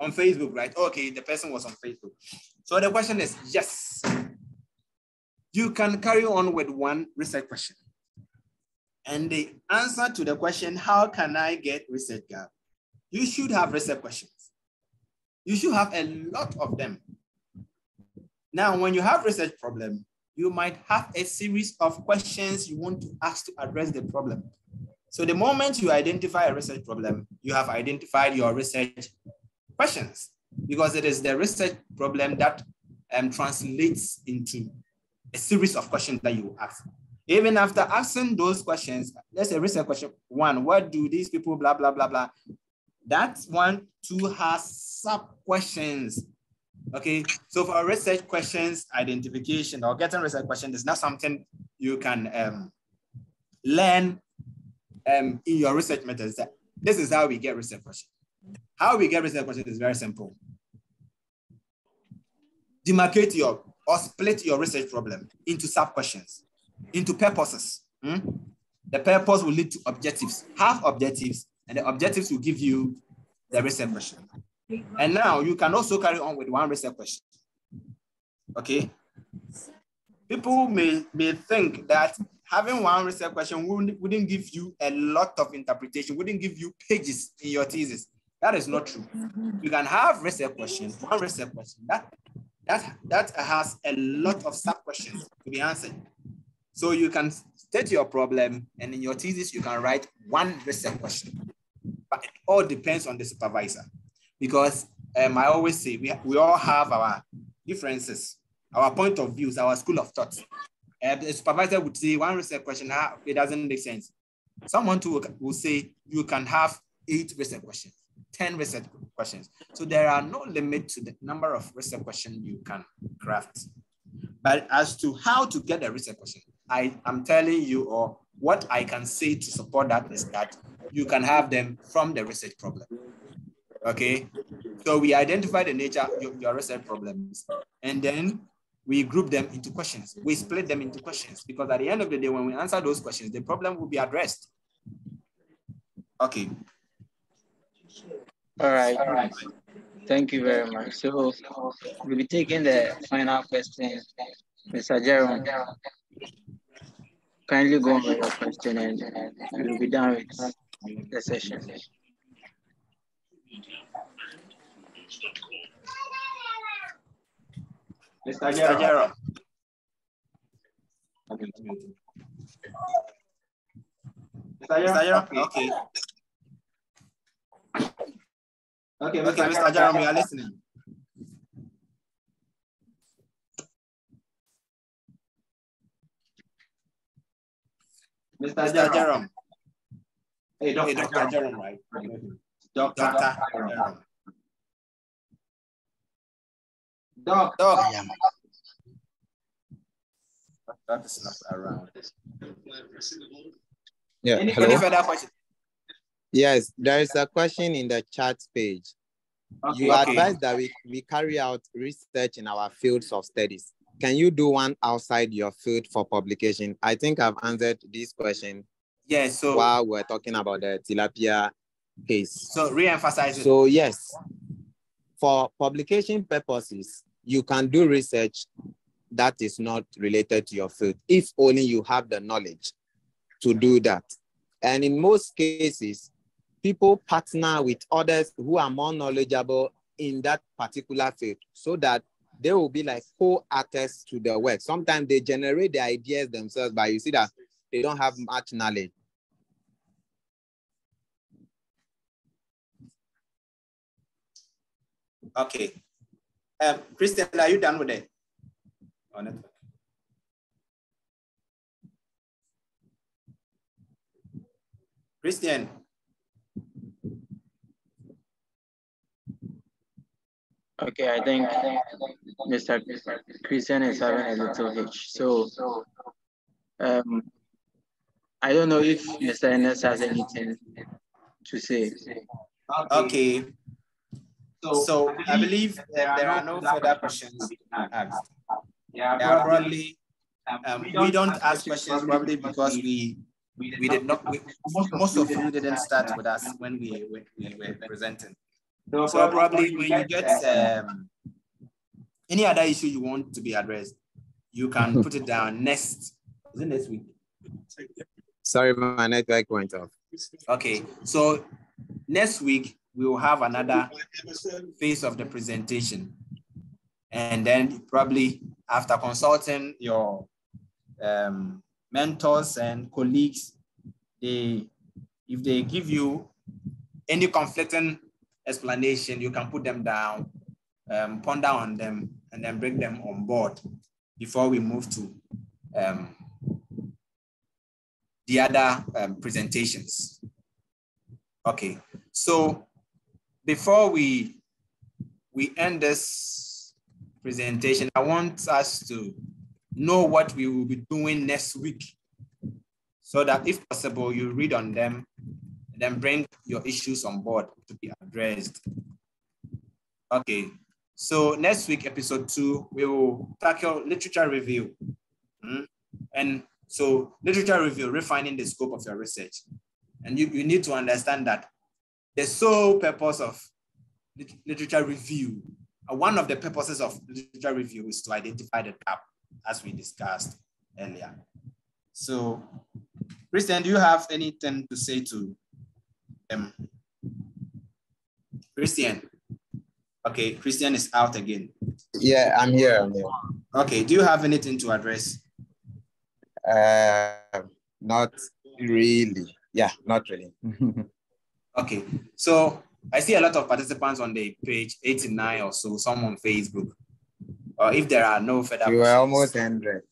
on Facebook, right? Okay, the person was on Facebook. So the question is, yes, you can carry on with one research question. And the answer to the question, how can I get research gap? You should have research questions. You should have a lot of them. Now, when you have research problem, you might have a series of questions you want to ask to address the problem. So the moment you identify a research problem, you have identified your research questions, because it is the research problem that translates into a series of questions that you ask. Even after asking those questions, let's say research question one, what do these people, blah, blah, blah, blah. That one too has sub-questions. Okay, so for research questions, identification or getting research questions is not something you can learn in your research methods. This is how we get research questions. How we get research questions is very simple. Demarcate or split your research problem into sub-questions, into purposes. The purpose will lead to objectives. Have objectives, and the objectives will give you the research question. And now you can also carry on with one research question. Okay. People may think that having one research question wouldn't give you a lot of interpretation, wouldn't give you pages in your thesis. That is not true. You can have research questions, one research question that has a lot of sub-questions to be answered. So you can state your problem, and in your thesis, you can write one research question. But it all depends on the supervisor. Because I always say, we all have our differences, our point of views, our school of thought. The supervisor would say one research question, it doesn't make sense. Someone will say you can have 8 research questions, 10 research questions. So there are no limit to the number of research questions you can craft. But as to how to get a research question, I'm telling you, or what I can say to support that is that you can have them from the research problem. Okay, so we identify the nature of your research problems, and then we group them into questions. We split them into questions, because at the end of the day, when we answer those questions, the problem will be addressed. Okay. All right. Thank you very much. So we'll be taking the final question. Mr. Jerome, kindly go on with your question, and we'll be done with the session. Mr. Jerome. Mr. Jerome? Okay. Okay, Mr. Jerome, we are listening. Mr. Jerome. Hey, Dr. Jerome, right? Dr. Jerome. Doc. That is not around. Yeah. Any further questions? Yes, there is a question in the chat page. Okay. You advise that we carry out research in our fields of studies. Can you do one outside your field for publication? I think I've answered this question. Yes. So while we're talking about the tilapia case. So re-emphasize it. So yes, for publication purposes, you can do research that is not related to your field, if only you have the knowledge to do that. And in most cases, people partner with others who are more knowledgeable in that particular field so that they will be like co-authors to the work. Sometimes they generate the ideas themselves, but you see that they don't have much knowledge. Okay. Christian, are you done with it? On it. Christian. Okay, I think Mr. Christian is having a little hitch. So I don't know if Mr. Ernest has anything to say. Okay. So I believe there are no further questions asked. Yeah, probably we don't ask questions probably because we did not. Most of you didn't start with us when we were presenting. So probably when you get any other issue you want to be addressed, you can put it down next. Is it next week? Sorry, my network went off. Okay, so next week we will have another phase of the presentation, and then probably after consulting your mentors and colleagues, if they give you any conflicting explanation, you can put them down, ponder on them, and then bring them on board before we move to the other presentations. Okay, so before we end this presentation, I want us to know what we will be doing next week, so that if possible, you read on them and then bring your issues on board to be addressed. Okay, so next week, episode 2, we will tackle literature review. And so literature review, refining the scope of your research. And you need to understand that the sole purpose of literature review, one of the purposes of literature review is to identify the gap, as we discussed earlier. So, Christian, do you have anything to say to them? Christian. Okay, Christian is out again. Yeah, I'm here. Okay, do you have anything to address? Not really. Yeah, not really. Okay, so I see a lot of participants on the page 89 or so, some on Facebook. Or if there are no further questions. You are almost 100.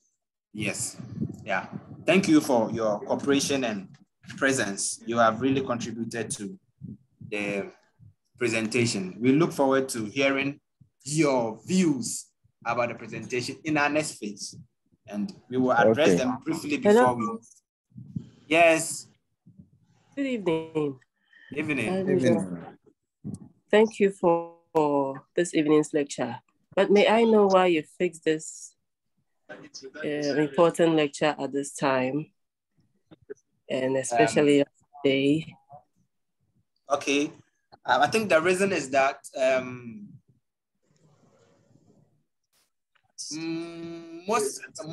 Yes, yeah. Thank you for your cooperation and presence. You have really contributed to the presentation. We look forward to hearing your views about the presentation in our next phase. And we will address them briefly before we move. Yes. Good evening. Evening. Thank you for this evening's lecture. But may I know why you fixed this important lecture at this time, and especially today? Okay. I think the reason is that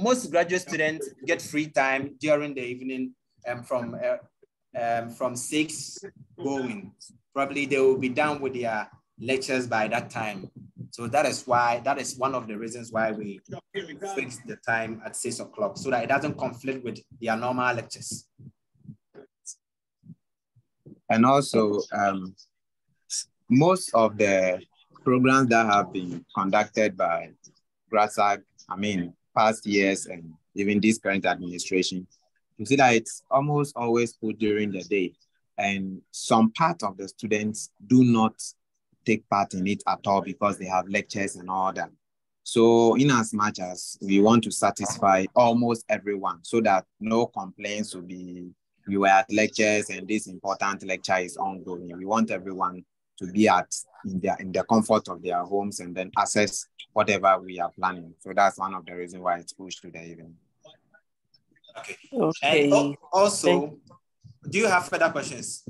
most graduate students get free time during the evening from 6 going. Probably they will be done with their lectures by that time. So that is one of the reasons why we fix the time at 6 o'clock, so that it doesn't conflict with their normal lectures. And also, most of the programs that have been conducted by GRASAG, past years and even this current administration, you see that it's almost always put during the day. And some part of the students do not take part in it at all because they have lectures and all that. So in as much as we want to satisfy almost everyone so that no complaints will be, we were at lectures and this important lecture is ongoing. We want everyone to be in the comfort of their homes and then access whatever we are planning. So that's one of the reasons why it's pushed to the evening. Okay. And also, do you have further questions?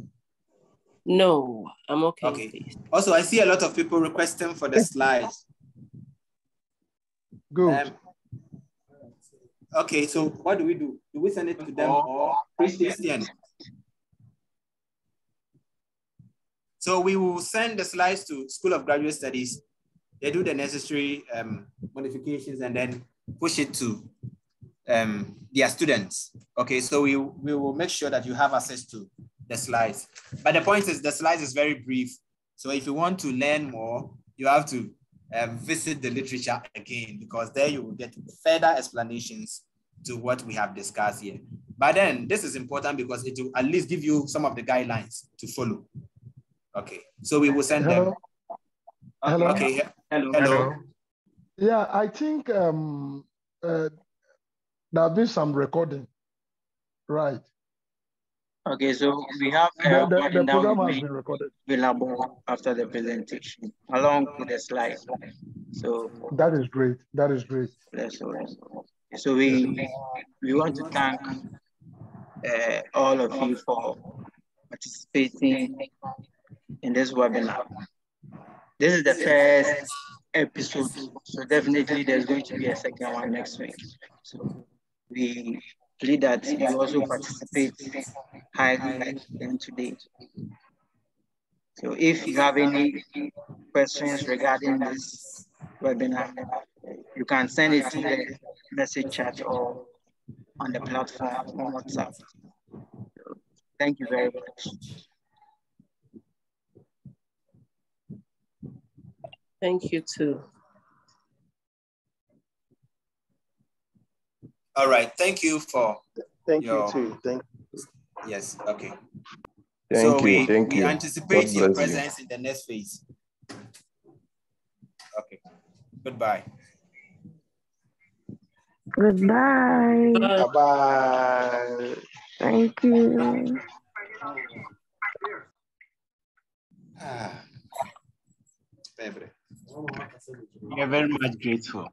No, I'm okay. Okay. Please. Also, I see a lot of people requesting for the slides. Good. Okay, so what do we do? Do we send it to them or Christian? So we will send the slides to School of Graduate Studies. They do the necessary modifications and then push it to their students. Okay, so we will make sure that you have access to the slides. But the point is the slides is very brief. So if you want to learn more, you have to visit the literature again, because there you will get further explanations to what we have discussed here. But then this is important because it will at least give you some of the guidelines to follow. Okay, so we will send them. Hello. Okay. Hello. Yeah, I think there'll be some recording, right? Okay, so we have the program has been recorded, available after the presentation, along with the slides. So that is great. That is great. That's all right. So we want to thank all of you for participating in this webinar. This is the first episode, so definitely there's going to be a second one next week. So we plead that you also participate highly in today. So if you have any questions regarding this webinar, you can send it to the message chat or on the platform on WhatsApp. So thank you very much. Thank you too. All right, thank you for you too. Thank you. Yes, okay. Thank so you. we anticipate your presence in the next phase. Okay, goodbye. Goodbye. Bye-bye. Thank you. We are very much grateful.